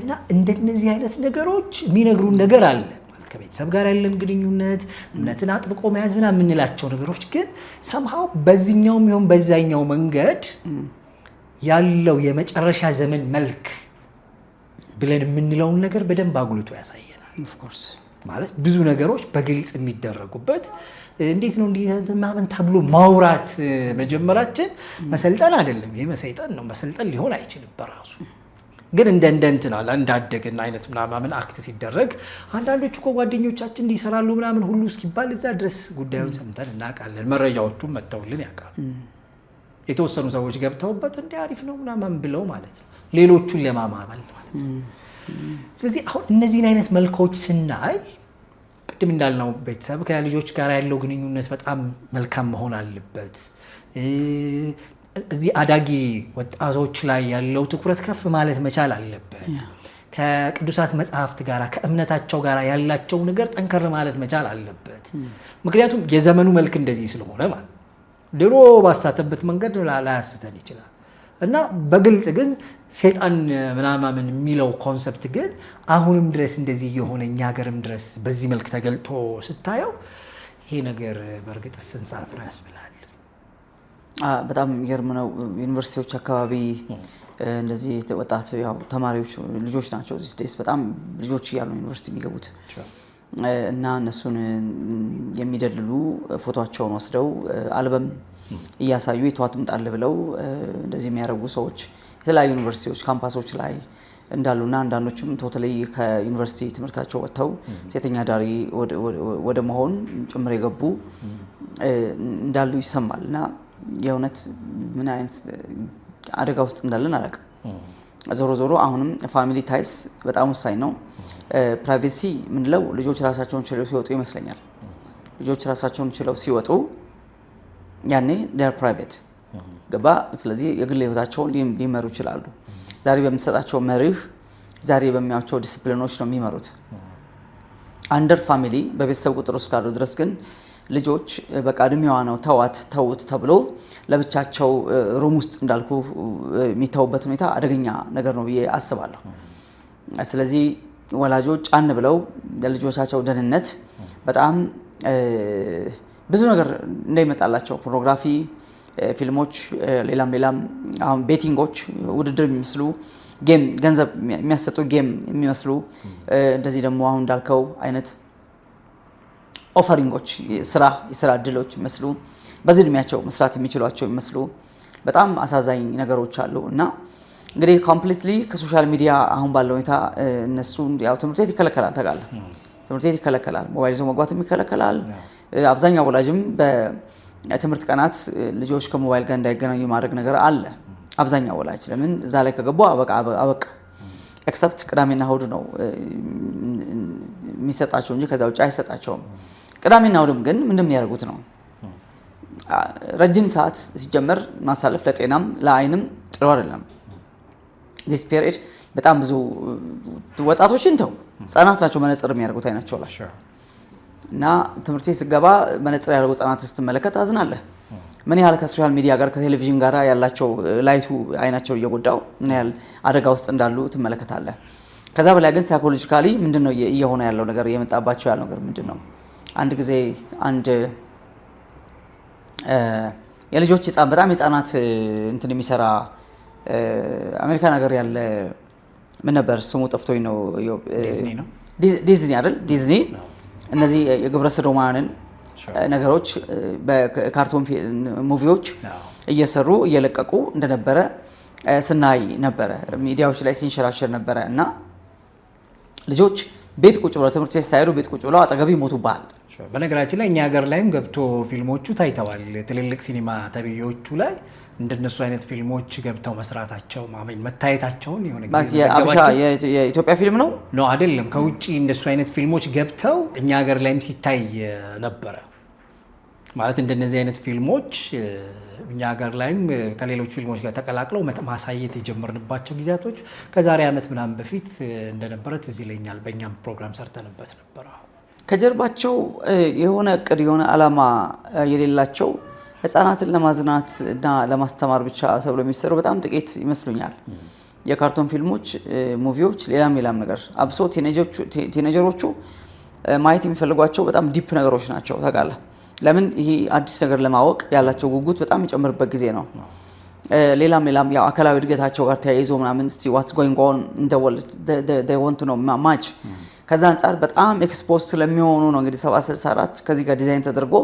እና እንደነዚህ አይነት ነገሮች የሚነግሩን ነገር አለ ማለት ከቤተሰብ ጋር ያለን ግንኙነት እምነትን አጥብቆ መያዝ ምናምን የምንላቸው ነገሮች ግን somehow በዚህኛውም ይሁን በዛኛው መንገድ ያለው የመጨረሻ ዘመን መልክ ብለን የምንለውን ነገር በደንብ አጉልቶ ያሳየናል of course ማለት ብዙ ነገሮች በግልጽ የሚደረጉበት እንዴት ነው ማመን ተብሎ ማውራት መጀመራችን መሰልጠን አይደለም ይሄ መሰይጣን ነው መሰልጠን ሊሆን አይችልም በራሱ ግን እንደንተናል እንዳደገና አይነት ምናምን አክት ሲደረግ አንዳንዶቹ እኮ ጓደኞቻችን እንዲሰራሉ ምናምን ሁሉ እስኪባል እዛ ድረስ ጉዳዩን ሰምተን እናውቃለን መረጃዎቹም መተውልን ያውቃሉ የተወሰኑ ሰዎች ገብተውበት እንደ አሪፍ ነው ምናምን ብለው ማለት ነው ሌሎቹን ለማማማል ማለት ነው ስለዚህ አሁን እነዚህን አይነት መልኮች ስናይ ቅድም እንዳልነው ቤተሰብ ከልጆች ጋር ያለው ግንኙነት በጣም መልካም መሆን አለበት እዚህ አዳጊ ወጣቶች ላይ ያለው ትኩረት ከፍ ማለት መቻል አለበት ከቅዱሳት መጽሐፍት ጋር ከእምነታቸው ጋር ያላቸው ነገር ጠንከር ማለት መቻል አለበት ምክንያቱም የዘመኑ መልክ እንደዚህ ስለሆነ ማለት ድሮ ባሳተበት መንገድ ላያስተን ይችላል እና በግልጽ ግን ሰይጣን ምናምን የሚለው ኮንሰፕት ግን አሁንም ድረስ እንደዚህ የሆነ እኛ ሀገርም ድረስ በዚህ መልክ ተገልጦ ስታየው ይሄ ነገር በርግጥ ስንሳት ነው ያስብላል በጣም ይገርም ነው ዩኒቨርሲቲዎች አካባቢ እንደዚህ ወጣት ያው ተማሪዎች ልጆች ናቸው እዚህ ስቴስ በጣም ልጆች ያሉ ዩኒቨርሲቲ የሚገቡት እና እነሱን የሚደልሉ ፎቶአቸውን ወስደው አልበም እያሳዩ የተዋትም ጣል ብለው እንደዚህ የሚያረጉ ሰዎች የተለያዩ ዩኒቨርሲቲዎች ካምፓሶች ላይ እንዳሉና አንዳንዶቹም ቶታሊ ከዩኒቨርሲቲ ትምህርታቸው ወጥተው ሴተኛ ዳሪ ወደ መሆን ጭምር የገቡ እንዳሉ ይሰማልና የእውነት ምን አይነት አደጋ ውስጥ እንዳለን አላውቅም ዞሮ ዞሮ አሁንም ፋሚሊ ታይስ በጣም ወሳኝ ነው ፕራይቬሲ ምንለው ልጆች ራሳቸውን ችለው ሲወጡ ይመስለኛል ልጆች ራሳቸውን ችለው ሲወጡ ያኔ they are private ገባ ስለዚህ የግል ህይወታቸውን ሊመሩ ይችላሉ ዛሬ በሚሰጣቸው መርህ ዛሬ በሚያቸው ዲሲፕሊኖች ነው የሚመሩት አንደር ፋሚሊ በቤተሰብ ቁጥር ውስጥ ካሉ ድረስ ግን ልጆች በቃ እድሜዋ ነው ተውት ተብሎ ለብቻቸው ሩም ውስጥ እንዳልኩ የሚታውበት ሁኔታ አደገኛ ነገር ነው ብዬ አስባለሁ ስለዚህ ወላጆች ጫን ብለው ለልጆቻቸው ደህንነት በጣም ብዙ ነገር እንዳይመጣላቸው ፖርኖግራፊ ፊልሞች ሌላም አሁን ቤቲንጎች ውድድር የሚመስሉ ጌም ገንዘብ የሚያሰጡ ጌም የሚመስሉ እንደዚህ ደግሞ አሁን እንዳልከው አይነት ኦፈሪንጎች የስራ እድሎች መስሉ በዚህ እድሜያቸው መስራት የሚችሏቸው የሚመስሉ በጣም አሳዛኝ ነገሮች አሉ እና እንግዲህ ኮምፕሊትሊ ከሶሻል ሚዲያ አሁን ባለው ሁኔታ እነሱ ያው ትምህርት ቤት ይከለከላል ታውቃለህ። ትምህርት ቤት ይከለከላል፣ ሞባይል ይዞ መግባትም ይከለከላል። አብዛኛው ወላጅም በትምህርት ቀናት ልጆች ከሞባይል ጋር እንዳይገናኙ ማድረግ ነገር አለ። አብዛኛው ወላጅ ለምን እዛ ላይ ከገቡ አበቃ ኤክሰፕት ቅዳሜና እሁድ ነው የሚሰጣቸው እንጂ ከዛ ውጭ አይሰጣቸውም። ቅዳሜና እሁድም ግን ምንድን የሚያደርጉት ነው ረጅም ሰዓት ሲጀመር ማሳለፍ ለጤናም ለአይንም ጥሩ አይደለም። ዲስ ፔሪድ በጣም ብዙ ወጣቶችን ተው ህጻናት ናቸው መነጽር የሚያደርጉት አይናቸው ላይ እና ትምህርት ቤት ስገባ መነጽር ያደርጉ ህጻናት ስትመለከት አዝናለህ። ምን ያህል ከሶሻል ሚዲያ ጋር ከቴሌቪዥን ጋር ያላቸው ላይቱ አይናቸው እየጎዳው ምን ያህል አደጋ ውስጥ እንዳሉ ትመለከታለህ። ከዛ በላይ ግን ሳይኮሎጂካሊ ምንድነው እየሆነ ያለው ነገር እየመጣባቸው ያለው ነገር ምንድነው? አንድ ጊዜ አንድ የልጆች በጣም ህጻናት እንትን የሚሰራ አሜሪካን ሀገር ያለ ምን ነበር ስሙ ጠፍቶኝ ነው። ዲዝኒ አይደል? ዲዝኒ እነዚህ የግብረ ሰዶማውያንን ነገሮች በካርቶን ሙቪዎች እየሰሩ እየለቀቁ እንደነበረ ስናይ ነበረ፣ ሚዲያዎች ላይ ሲንሸራሸር ነበረ እና ልጆች ቤት ቁጭ ብለው ትምህርት ቤት ሳይሄዱ ቤት ቁጭ ብለው አጠገብ ይሞቱብሃል። በነገራችን ላይ እኛ ሀገር ላይም ገብቶ ፊልሞቹ ታይተዋል። ትልልቅ ሲኒማ ተብዬዎቹ ላይ እንደነሱ አይነት ፊልሞች ገብተው መስራታቸው መታየታቸውን የሆነ ጊዜ የኢትዮጵያ ፊልም ነው ነው አይደለም፣ ከውጪ እንደሱ አይነት ፊልሞች ገብተው እኛ ሀገር ላይም ሲታይ ነበረ። ማለት እንደነዚህ አይነት ፊልሞች እኛ ሀገር ላይም ከሌሎች ፊልሞች ጋር ተቀላቅለው ማሳየት የጀመርንባቸው ጊዜያቶች ከዛሬ ዓመት ምናምን በፊት እንደነበረ ትዝ ይለኛል። በእኛም ፕሮግራም ሰርተንበት ነበር። ከጀርባቸው የሆነ እቅድ የሆነ ዓላማ የሌላቸው ህፃናትን ለማዝናት እና ለማስተማር ብቻ ተብሎ የሚሰሩ በጣም ጥቂት ይመስሉኛል የካርቶን ፊልሞች፣ ሙቪዎች፣ ሌላም ነገር። አብሶ ቲኔጀሮቹ ማየት የሚፈልጓቸው በጣም ዲፕ ነገሮች ናቸው ታውቃለህ። ለምን ይሄ አዲስ ነገር ለማወቅ ያላቸው ጉጉት በጣም የሚጨምርበት ጊዜ ነው። ሌላም ያው አካላዊ እድገታቸው ጋር ተያይዞ ምናምን እስቲ ዋትስ ጎይንግ ኦን ኢን ዘ ወርልድ they want to know much ከዛ አንፃር በጣም ኤክስፖዝ ስለሚሆኑ ነው እንግዲህ 764 ከዚህ ጋር ዲዛይን ተደርጎ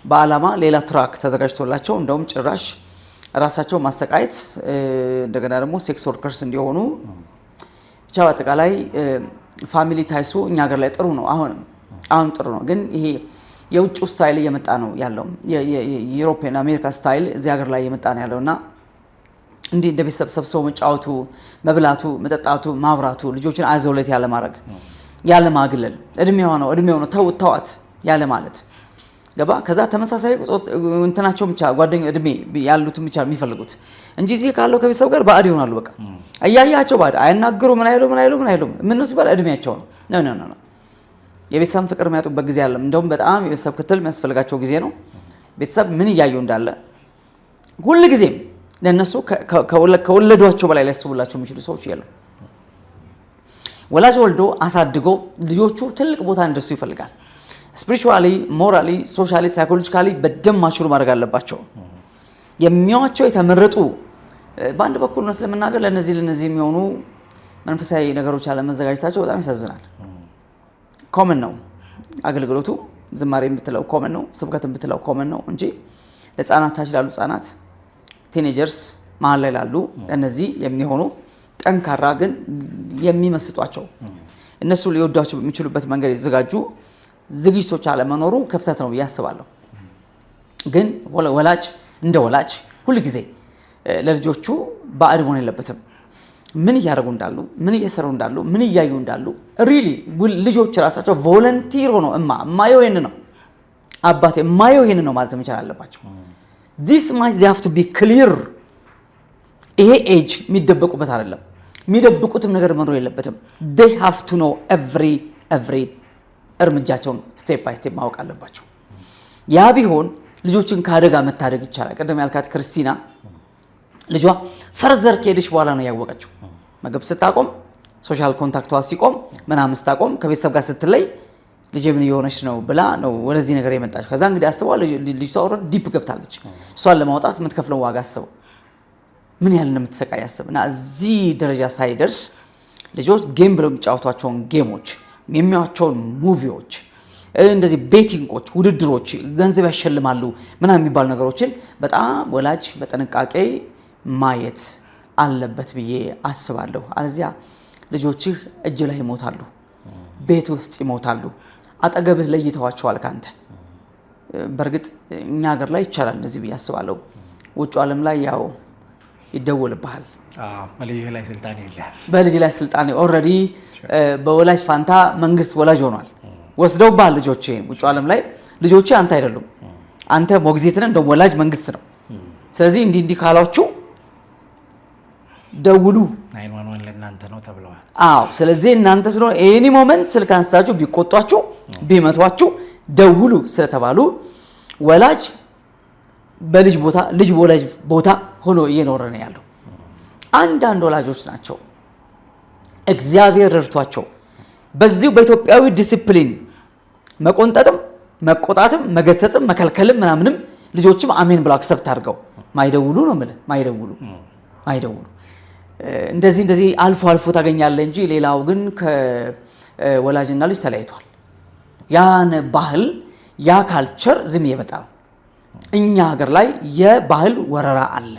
በአላማ ሌላ ትራክ ተዘጋጅቶላቸው እንደውም ጭራሽ ራሳቸው ማሰቃየት እንደገና ደግሞ ሴክስ ወርከርስ እንዲሆኑ ብቻ በአጠቃላይ ፋሚሊ ታይሱ እኛ ሀገር ላይ ጥሩ ነው። አሁን ጥሩ ነው፣ ግን ይሄ የውጭ ስታይል እየመጣ ነው ያለው። የዩሮፒያን አሜሪካ ስታይል እዚህ ሀገር ላይ እየመጣ ነው ያለውና እንዲህ እንደ ቤተሰብ ሰብስበው መጫወቱ፣ መብላቱ፣ መጠጣቱ፣ ማብራቱ፣ ልጆችን አይዞሌት ያለ ማድረግ ያለ ማግለል፣ እድሜው ነው ተዋት ያለ ማለት ገባ። ከዛ ተመሳሳይ እንትናቸው ብቻ ጓደኛ እድሜ ያሉትን ብቻ የሚፈልጉት እንጂ እዚህ ካለው ከቤተሰብ ጋር ባዕድ ይሆናሉ። በቃ እያያቸው ባዕድ አይናገሩ ምን አይሉ ምን ሲባል እድሜያቸው ነው። የቤተሰብ ፍቅር የሚያጡበት ጊዜ አለ። እንደውም በጣም የቤተሰብ ክትል የሚያስፈልጋቸው ጊዜ ነው። ቤተሰብ ምን እያዩ እንዳለ ሁሉ ጊዜም ለነሱ ከወለዷቸው በላይ ሊያስቡላቸው የሚችሉ ሰዎች የሉ። ወላጅ ወልዶ አሳድጎ ልጆቹ ትልቅ ቦታ እንደሱ ይፈልጋል። ስፒሪቹዋሊ፣ ሞራሊ፣ ሶሻሊ፣ ሳይኮሎጂካሊ በደም ማቹር ማድረግ አለባቸው። የሚያዋቸው የተመረጡ በአንድ በኩል እውነት ለመናገር ለነዚህ የሚሆኑ መንፈሳዊ ነገሮች አለመዘጋጀታቸው በጣም ያሳዝናል። ኮመን ነው አገልግሎቱ፣ ዝማሬ የምትለው ኮመን ነው፣ ስብከት የምትለው ኮመን ነው እንጂ ለህፃናት ታች ላሉ ህፃናት ቲኔጀርስ መሀል ላይ ላሉ እነዚህ የሚሆኑ ጠንካራ ግን የሚመስጧቸው እነሱ ሊወዷቸው በሚችሉበት መንገድ የተዘጋጁ ዝግጅቶች አለመኖሩ ክፍተት ነው ብዬ አስባለሁ። ግን ወላጅ እንደ ወላጅ ሁሉ ጊዜ ለልጆቹ ባዕድ መሆን የለበትም። ምን እያደረጉ እንዳሉ፣ ምን እየሰሩ እንዳሉ፣ ምን እያዩ እንዳሉ ሪሊ ልጆች ራሳቸው ቮለንቲር ሆነው እማየው ይሄን ነው አባቴ እማየው ይሄን ነው ማለት መቻል አለባቸው። this much they have to be clear። ይሄ ኤጅ የሚደበቁበት አይደለም፣ የሚደብቁትም ነገር መኖር የለበትም። they have to know every እርምጃቸውን ስቴፕ ባይ ስቴፕ ማወቅ አለባቸው። ያ ቢሆን ልጆችን ከአደጋ መታደግ ይቻላል። ቀደም ያልካት ክርስቲና ልጇ ፈርዘር ከሄደች በኋላ ነው ያወቀችው። ምግብ ስታቆም፣ ሶሻል ኮንታክቷ ሲቆም፣ ምናምን ስታቆም፣ ከቤተሰብ ጋር ስትለይ ልጄ ምን እየሆነች ነው ብላ ነው ወደዚህ ነገር የመጣችው። ከዛ እንግዲህ አስበው ልጅቷ ወረድ ዲፕ ገብታለች። እሷን ለማውጣት የምትከፍለው ዋጋ አስበው ምን ያህል እንደምትሰቃይ አስብ። እና እዚህ ደረጃ ሳይደርስ ልጆች ጌም ብለው የሚጫወቷቸውን ጌሞች፣ የሚያዩዋቸውን ሙቪዎች፣ እንደዚህ ቤቲንጎች ውድድሮች ገንዘብ ያሸልማሉ ምናምን የሚባሉ ነገሮችን በጣም ወላጅ በጥንቃቄ ማየት አለበት ብዬ አስባለሁ። አለዚያ ልጆችህ እጅ ላይ ይሞታሉ፣ ቤት ውስጥ ይሞታሉ፣ አጠገብህ ለይተዋቸዋል ካንተ። በርግጥ እኛ ሀገር ላይ ይቻላል እንደዚህ ብዬ አስባለሁ። ውጭ ዓለም ላይ ያው ይደወልብሃል። በልጅ ላይ ስልጣን የለም። በልጅ ላይ ስልጣን ኦልሬዲ በወላጅ ፋንታ መንግስት ወላጅ ሆኗል። ወስደውብሃል ልጆችህን። ውጭ ዓለም ላይ ልጆችህ አንተ አይደሉም፣ አንተ ሞግዚት ነህ፣ እንደውም ወላጅ መንግስት ነው። ስለዚህ እንዲህ ካሏችሁ ደውሉ፣ 911 ለእናንተ ነው ተብለዋል። ስለዚህ እናንተ ስለሆነ ኤኒ ሞመንት ስልክ አንስታችሁ ቢቆጧችሁ ቢመቷችሁ ደውሉ ስለተባሉ ወላጅ በልጅ ቦታ ልጅ በወላጅ ቦታ ሆኖ እየኖረ ነው ያለው። አንዳንድ ወላጆች ናቸው እግዚአብሔር ረድቷቸው በዚሁ በኢትዮጵያዊ ዲሲፕሊን መቆንጠጥም መቆጣትም መገሰጽም መከልከልም ምናምንም ልጆችም አሜን ብለው አክሰፕት አድርገው ማይደውሉ ነው ማለት ማይደውሉ እንደዚህ አልፎ አልፎ ታገኛለህ እንጂ ሌላው ግን ከወላጅና ልጅ ተለያይቷል። ያን ባህል ያ ካልቸር ዝም እየመጣ ነው። እኛ ሀገር ላይ የባህል ወረራ አለ።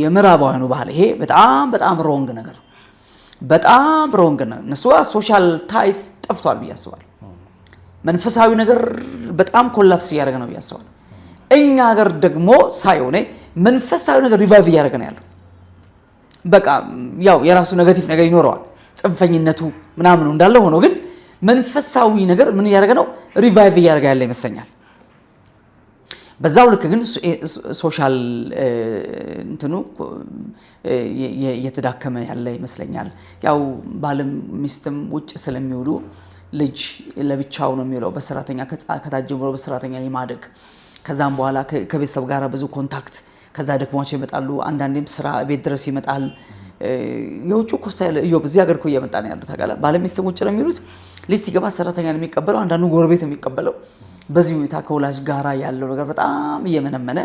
የምዕራባውያኑ ባህል ይሄ በጣም ሮንግ ነገር ነው። በጣም ሮንግ ነው። እነሱ ሶሻል ታይስ ጠፍቷል ብዬ አስባለሁ። መንፈሳዊ ነገር በጣም ኮላፕስ እያደረገ ነው ብዬ አስባለሁ። እኛ ሀገር ደግሞ ሳይሆን መንፈሳዊ ነገር ሪቫይቭ እያደረገ ነው ያለው። በቃ ያው የራሱ ኔጌቲቭ ነገር ይኖረዋል፣ ጽንፈኝነቱ ምናምኑ እንዳለ ሆኖ ግን መንፈሳዊ ነገር ምን እያደረገ ነው? ሪቫይቭ እያደረገ ያለ ይመስለኛል። በዛው ልክ ግን ሶሻል እንትኑ እየተዳከመ ያለ ይመስለኛል። ያው ባልም ሚስትም ውጭ ስለሚውሉ ልጅ ለብቻው ነው የሚውለው። በሰራተኛ ከታጀምሮ በሰራተኛ ይማደግ፣ ከዛም በኋላ ከቤተሰብ ጋር ብዙ ኮንታክት፣ ከዛ ደክሟቸው ይመጣሉ። አንዳንዴም ስራ ቤት ድረስ ይመጣል። የውጭ ኮስታይል በዚህ ሀገር እኮ እየመጣ ነው ያሉት። ታውቃለህ፣ ባል ሚስትም ውጭ ነው የሚሉት። ልጅ ሲገባ ሰራተኛ ነው የሚቀበለው፣ አንዳንዱ ጎረቤት ነው የሚቀበለው። በዚህ ሁኔታ ከወላጅ ጋራ ያለው ነገር በጣም እየመነመነ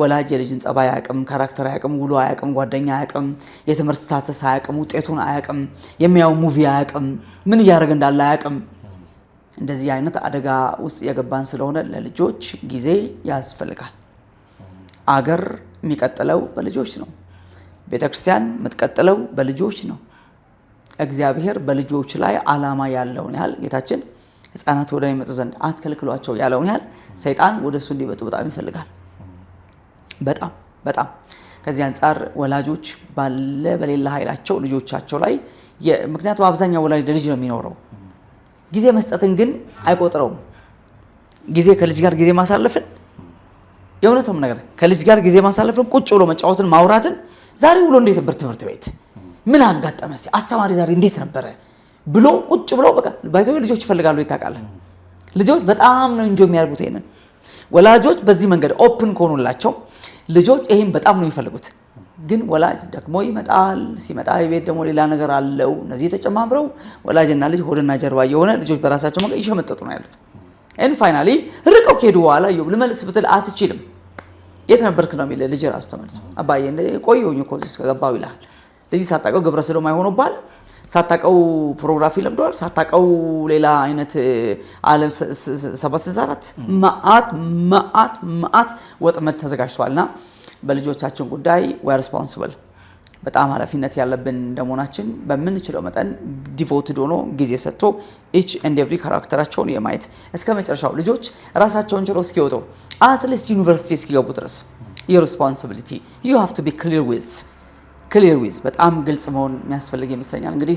ወላጅ የልጅን ጸባይ አያውቅም፣ ካራክተር አያውቅም፣ ውሎ አያውቅም፣ ጓደኛ አያውቅም፣ የትምህርት ስታተስ አያውቅም፣ ውጤቱን አያውቅም፣ የሚያው ሙቪ አያውቅም፣ ምን እያደረገ እንዳለ አያውቅም። እንደዚህ አይነት አደጋ ውስጥ የገባን ስለሆነ ለልጆች ጊዜ ያስፈልጋል። አገር የሚቀጥለው በልጆች ነው። ቤተክርስቲያን የምትቀጥለው በልጆች ነው። እግዚአብሔር በልጆች ላይ ዓላማ ያለውን ያህል ጌታችን ሕፃናት ወደ እኔ ይመጡ ዘንድ አትከልክሏቸው ያለውን ያህል ሰይጣን ወደ እሱ እንዲመጡ በጣም ይፈልጋል። በጣም ከዚህ አንጻር ወላጆች ባለ በሌላ ኃይላቸው ልጆቻቸው ላይ ምክንያቱም አብዛኛው ወላጅ ለልጅ ነው የሚኖረው። ጊዜ መስጠትን ግን አይቆጥረውም። ጊዜ ከልጅ ጋር ጊዜ ማሳለፍን የእውነትም ነገር ከልጅ ጋር ጊዜ ማሳለፍን ቁጭ ብሎ መጫወትን ማውራትን ዛሬ ውሎ እንዴት ነበር ትምህርት ቤት ምን አጋጠመ አስተማሪ ዛሬ እንዴት ነበረ ብሎ ቁጭ ብሎ በቃ ባይዘው ልጆች ይፈልጋሉ። ይታቃለ ልጆች በጣም ነው እንጆ የሚያርጉት ይሄንን። ወላጆች በዚህ መንገድ ኦፕን ከሆኑላቸው ልጆች ይሄን በጣም ነው የሚፈልጉት። ግን ወላጅ ደግሞ ይመጣል። ሲመጣ ቤት ደግሞ ሌላ ነገር አለው። እነዚህ ተጨማምረው ወላጅና ልጅ ሆድና ጀርባ የሆነ ልጆች በራሳቸው መንገድ ይሸመጠጡ ነው ያሉት። ፋይናሊ ርቀው ከሄዱ በኋላ ልመልስ ብትል አትችልም። የት ነበርክ ነው የሚል ልጅ ራሱ ተመልሶ አባዬ ቆየሁኝ እኮ እዚህ እስከገባሁ ይልሃል። ልጅ ሳታውቀው ግብረ ሰዶም አይሆኑባል፣ ሳታውቀው ፕሮግራፊ ለምደዋል፣ ሳታውቀው ሌላ አይነት ዓለም 764 መዓት ወጥመድ ተዘጋጅቷልና በልጆቻችን ጉዳይ we responsible በጣም ኃላፊነት ያለብን እንደመሆናችን በምንችለው መጠን ዲቮትድ ሆኖ ጊዜ ሰጥቶ each and every ካራክተራቸውን የማየት እስከ መጨረሻው ልጆች ራሳቸውን ችለው እስኪወጡ አትሊስት ዩኒቨርሲቲ እስኪገቡ ድረስ your responsibility you have to be clear with በጣም ግልጽ መሆን የሚያስፈልግ ይመስለኛል። እንግዲህ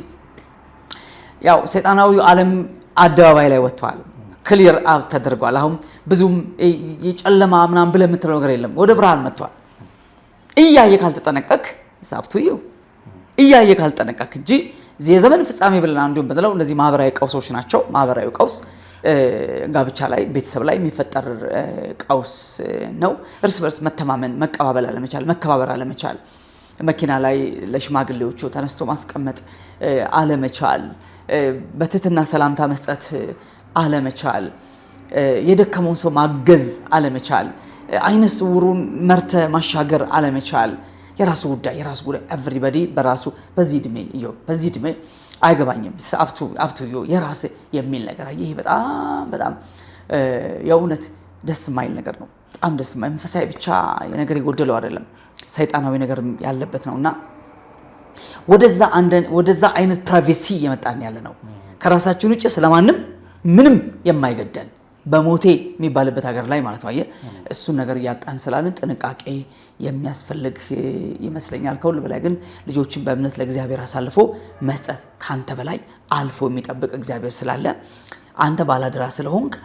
ያው ሰይጣናዊ ዓለም አደባባይ ላይ ወጥቷል። ክሊር አውት ተደርጓል። አሁን ብዙም የጨለማ ምናምን ብለህ የምትለው ነገር የለም። ወደ ብርሃን መጥቷል። እያየ ካልተጠነቀቅ ሳብቱ እያየ ካልተጠነቀቅ እንጂ የዘመን ፍጻሜ ብለን አንዱን በተለው እነዚህ ማህበራዊ ቀውሶች ናቸው። ማህበራዊ ቀውስ ጋብቻ ላይ ቤተሰብ ላይ የሚፈጠር ቀውስ ነው። እርስ በርስ መተማመን፣ መቀባበል አለመቻል፣ መከባበር አለመቻል፣ መኪና ላይ ለሽማግሌዎቹ ተነስቶ ማስቀመጥ አለመቻል፣ በትህትና ሰላምታ መስጠት አለመቻል፣ የደከመውን ሰው ማገዝ አለመቻል፣ አይነ ስውሩን መርተ ማሻገር አለመቻል፣ የራሱ ጉዳይ ኤቭሪባዲ በራሱ በዚህ እድሜ አይገባኝም አብቱ የራስ የሚል ነገር ይሄ በጣም የእውነት ደስ የማይል ነገር ነው። በጣም ደስ የማይል መንፈሳዊ ብቻ ነገር የጎደለው አይደለም፣ ሰይጣናዊ ነገር ያለበት ነውና ወደዛ አይነት ፕራይቬሲ የመጣን ያለ ነው። ከራሳችን ውጭ ስለማንም ምንም የማይገደል በሞቴ የሚባልበት ሀገር ላይ ማለት ነው። እሱን ነገር እያጣን ስላልን ጥንቃቄ የሚያስፈልግ ይመስለኛል። ከሁሉ በላይ ግን ልጆችን በእምነት ለእግዚአብሔር አሳልፎ መስጠት ካንተ በላይ አልፎ የሚጠብቅ እግዚአብሔር ስላለ አንተ ባላደራ ስለሆንክ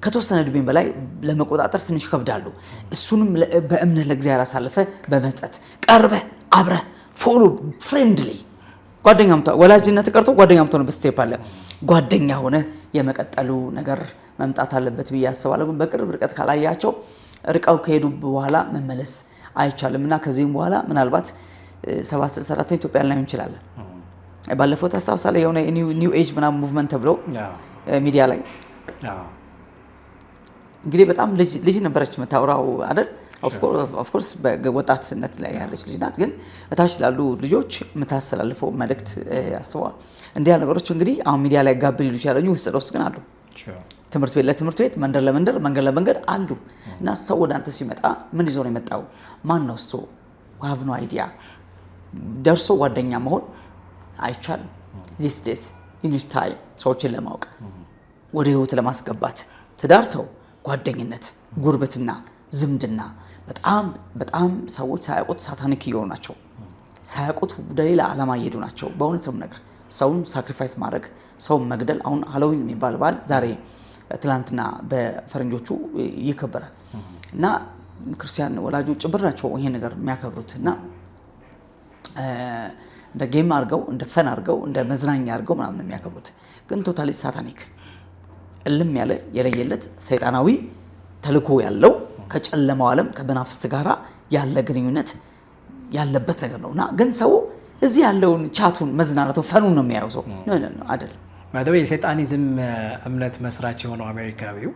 ከተወሰነ እድሜ በላይ ለመቆጣጠር ትንሽ ይከብዳሉ። እሱንም በእምነት ለእግዚአብሔር አሳልፈ በመስጠት ቀርበ አብረ ፎሎ ፍሬንድሊ ጓደኛም ወላጅነት ቀርቶ ጓደኛም ተሆነ በስቴፕ አለ ጓደኛ ሆነ የመቀጠሉ ነገር መምጣት አለበት ብዬ አስባለሁ። ግን በቅርብ ርቀት ካላያቸው ርቀው ከሄዱ በኋላ መመለስ አይቻልምና ከዚህም በኋላ ምናልባት 764 ኢትዮጵያ ላይ እንችላል። ባለፈው ታስታውሳለህ የሆነ ኒው ኤጅ ምናምን ሙቭመንት ተብሎ ሚዲያ ላይ እንግዲህ በጣም ልጅ ነበረች መታወራው አይደል? ኦፍ ኮርስ በወጣትነት ላይ ያለች ልጅ ናት። ግን እታች ላሉ ልጆች የምታስተላልፈው መልእክት ያስበዋል። እንዲህ ያሉ ነገሮች እንግዲህ አሁን ሚዲያ ላይ ጋብ ሊሉ ይችላሉ፣ ውስጥ ለውስጥ ግን አሉ። ትምህርት ቤት ለትምህርት ቤት፣ መንደር ለመንደር፣ መንገድ ለመንገድ አሉ። እና ሰው ወደ አንተ ሲመጣ ምን ይዞ ነው የመጣው? ማን ነው እሱ? have no idea። ደርሶ ጓደኛ መሆን አይቻልም። this days you need time ሰዎችን ለማወቅ ወደ ህይወት ለማስገባት ትዳርተው ጓደኝነት፣ ጉርብትና፣ ዝምድና በጣም ሰዎች ሳያውቁት ሳታኒክ እየሆኑ ናቸው። ሳያውቁት ወደ ሌላ ዓላማ እየሄዱ ናቸው። በእውነትም ነገር ሰውን ሳክሪፋይስ ማድረግ፣ ሰውን መግደል። አሁን ሃሎዊን የሚባል በዓል ዛሬ ትላንትና በፈረንጆቹ ይከበራል እና ክርስቲያን ወላጆች ጭምር ናቸው ይሄን ነገር የሚያከብሩት እና እንደ ጌም አድርገው እንደ ፈን አድርገው እንደ መዝናኛ አድርገው ምናምን የሚያከብሩት ግን ቶታሊ ሳታኒክ እልም ያለ የለየለት ሰይጣናዊ ተልኮ ያለው ከጨለማው ዓለም ከመናፍስት ጋራ ያለ ግንኙነት ያለበት ነገር ነውና ግን ሰው እዚህ ያለውን ቻቱን መዝናናቱ ፈኑን ነው የሚያየው ሰው አይደል። ማለት የሰይጣኒዝም እምነት መስራች የሆነው አሜሪካዊው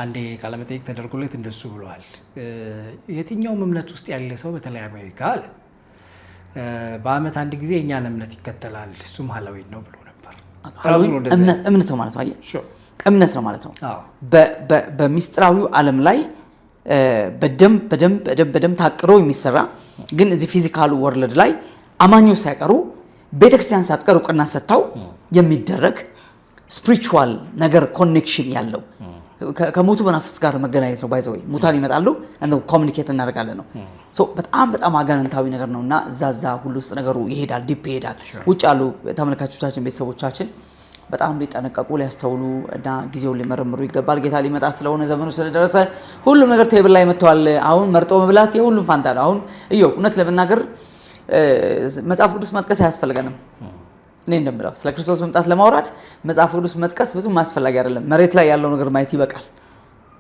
አንዴ ቃለ መጠይቅ ተደርጎለት እንደሱ ብሏል። የትኛውም እምነት ውስጥ ያለ ሰው በተለይ አሜሪካ አለ በአመት አንድ ጊዜ የኛን እምነት ይከተላል፣ እሱም ሃሎዊን ነው ብሎ ነበር። ሃሎዊን እምነት ነው ማለት ነው። አየህ እምነት ነው ማለት ነው። በሚስጥራዊው ዓለም ላይ በደም ታቅሮ የሚሰራ ግን እዚህ ፊዚካሉ ወርልድ ላይ አማኞች ሳይቀሩ ቤተክርስቲያን ሳትቀር እውቅና ሰጥታው የሚደረግ ስፒሪቹዋል ነገር ኮኔክሽን ያለው ከሞቱ መናፍስት ጋር መገናኘት ነው። ባይዘው ሙታን ይመጣሉ እና ኮሙኒኬት እናደርጋለን ነው። ሶ በጣም አጋንንታዊ ነገር ነውና እዛዛ ሁሉ ውስጥ ነገሩ ይሄዳል፣ ዲፕ ይሄዳል። ውጭ ያሉ ተመልካቾቻችን ቤተሰቦቻችን በጣም ሊጠነቀቁ ሊያስተውሉ እና ጊዜውን ሊመረምሩ ይገባል። ጌታ ሊመጣ ስለሆነ ዘመኑ ስለደረሰ ሁሉም ነገር ቴብል ላይ መጥቷል። አሁን መርጦ መብላት የሁሉም ፋንታ ነው። አሁን እውነት ለመናገር መጽሐፍ ቅዱስ መጥቀስ አያስፈልገንም። እኔ እንደምለው ስለ ክርስቶስ መምጣት ለማውራት መጽሐፍ ቅዱስ መጥቀስ ብዙም አስፈላጊ አይደለም። መሬት ላይ ያለው ነገር ማየት ይበቃል።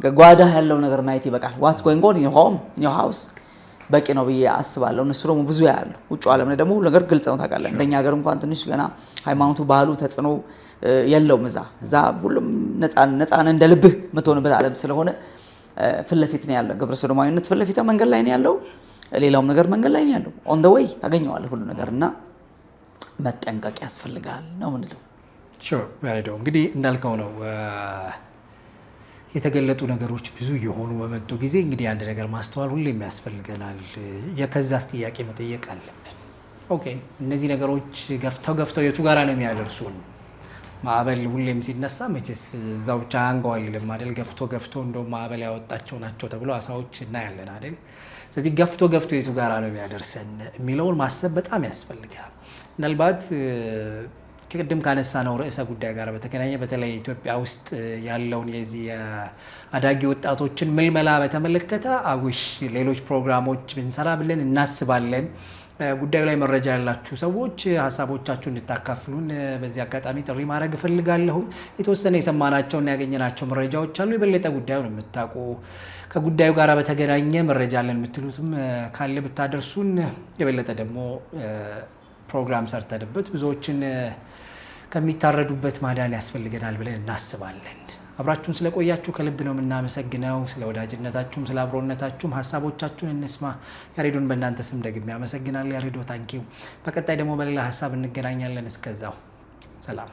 ጓዳ ያለው ነገር ማየት ይበቃል። what's going on in your home in your house በቂ ነው ብዬ አስባለሁ። እነሱ ደግሞ ብዙ ያያሉ። ውጭ ዓለም ላይ ደግሞ ሁሉ ነገር ግልጽ ነው ታውቃለህ። እንደኛ ሀገር እንኳን ትንሽ ገና ሃይማኖቱ ባህሉ ተጽዕኖ የለውም። እዛ ሁሉም ነፃን እንደ ልብህ የምትሆንበት ዓለም ስለሆነ ፊት ለፊት ነው ያለው። ግብረ ሰዶማዊነት ፊት ለፊት መንገድ ላይ ነው ያለው። ሌላውም ነገር መንገድ ላይ ነው ያለው። on the way ታገኘዋለህ ሁሉ ነገርና መጠንቀቅ ያስፈልጋል ነው ምንለው። ሹር ያለው እንግዲህ እንዳልከው ነው። የተገለጡ ነገሮች ብዙ የሆኑ በመጡ ጊዜ እንግዲህ አንድ ነገር ማስተዋል ሁሌም ያስፈልገናል። የከዛስ ጥያቄ መጠየቅ አለብን። ኦኬ እነዚህ ነገሮች ገፍተው የቱ ጋራ ነው የሚያደርሱን? ማዕበል ሁሌም ሲነሳ መቼስ እዛው ብቻ አንጓልልም አይደል? ገፍቶ እንደው ማዕበል ያወጣቸው ናቸው ተብሎ አሳዎች እናያለን አይደል? ስለዚህ ገፍቶ የቱ ጋራ ነው የሚያደርሰን የሚለውን ማሰብ በጣም ያስፈልጋል። ምናልባት ቅድም ካነሳ ነው ርዕሰ ጉዳይ ጋር በተገናኘ በተለይ ኢትዮጵያ ውስጥ ያለውን የዚህ አዳጊ ወጣቶችን ምልመላ በተመለከተ አጉሽ ሌሎች ፕሮግራሞች ብንሰራ ብለን እናስባለን። ጉዳዩ ላይ መረጃ ያላችሁ ሰዎች ሀሳቦቻችሁን እንድታካፍሉን በዚህ አጋጣሚ ጥሪ ማድረግ እፈልጋለሁ። የተወሰነ የሰማናቸውና ያገኘናቸው መረጃዎች አሉ። የበለጠ ጉዳዩን የምታውቁ ከጉዳዩ ጋር በተገናኘ መረጃ አለን የምትሉትም ካለ ብታደርሱን የበለጠ ደግሞ ፕሮግራም ሰርተንበት ብዙዎችን ከሚታረዱበት ማዳን ያስፈልገናል ብለን እናስባለን። አብራችሁን ስለቆያችሁ ከልብ ነው የምናመሰግነው። ስለ ወዳጅነታችሁም ስለ አብሮነታችሁም ሀሳቦቻችሁን እንስማ። ያሬዶን በእናንተ ስም ደግሜ ያመሰግናለሁ። ያሬዶ ታንኪው። በቀጣይ ደግሞ በሌላ ሀሳብ እንገናኛለን። እስከዛው ሰላም።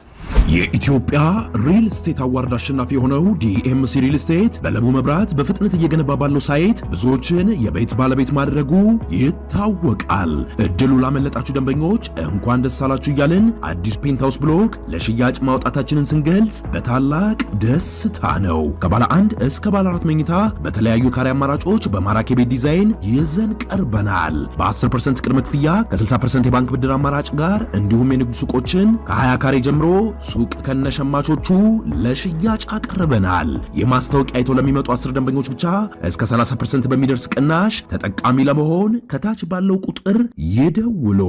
የኢትዮጵያ ሪል ስቴት አዋርድ አሸናፊ የሆነው ዲኤምሲ ሪል ስቴት በለቡ መብራት በፍጥነት እየገነባ ባለው ሳይት ብዙዎችን የቤት ባለቤት ማድረጉ ይታወቃል። እድሉ ላመለጣችሁ ደንበኞች እንኳን ደስ አላችሁ እያልን አዲስ ፔንታውስ ብሎክ ለሽያጭ ማውጣታችንን ስንገልጽ በታላቅ ደስታ ነው። ከባለ 1 እስከ ባለ 4 መኝታ በተለያዩ ካሬ አማራጮች በማራኪ ቤት ዲዛይን ይዘን ቀርበናል። በ10% ቅድመ ክፍያ ከ60% የባንክ ብድር አማራጭ ጋር እንዲሁም የንግድ ሱቆችን ከ20 ካሬ ጀምሮ ሱቅ ከነሸማቾቹ ለሽያጭ አቅርበናል። የማስታወቂያ አይቶ ለሚመጡ 10 ደንበኞች ብቻ እስከ 30% በሚደርስ ቅናሽ ተጠቃሚ ለመሆን ከታች ባለው ቁጥር ይደውሉ።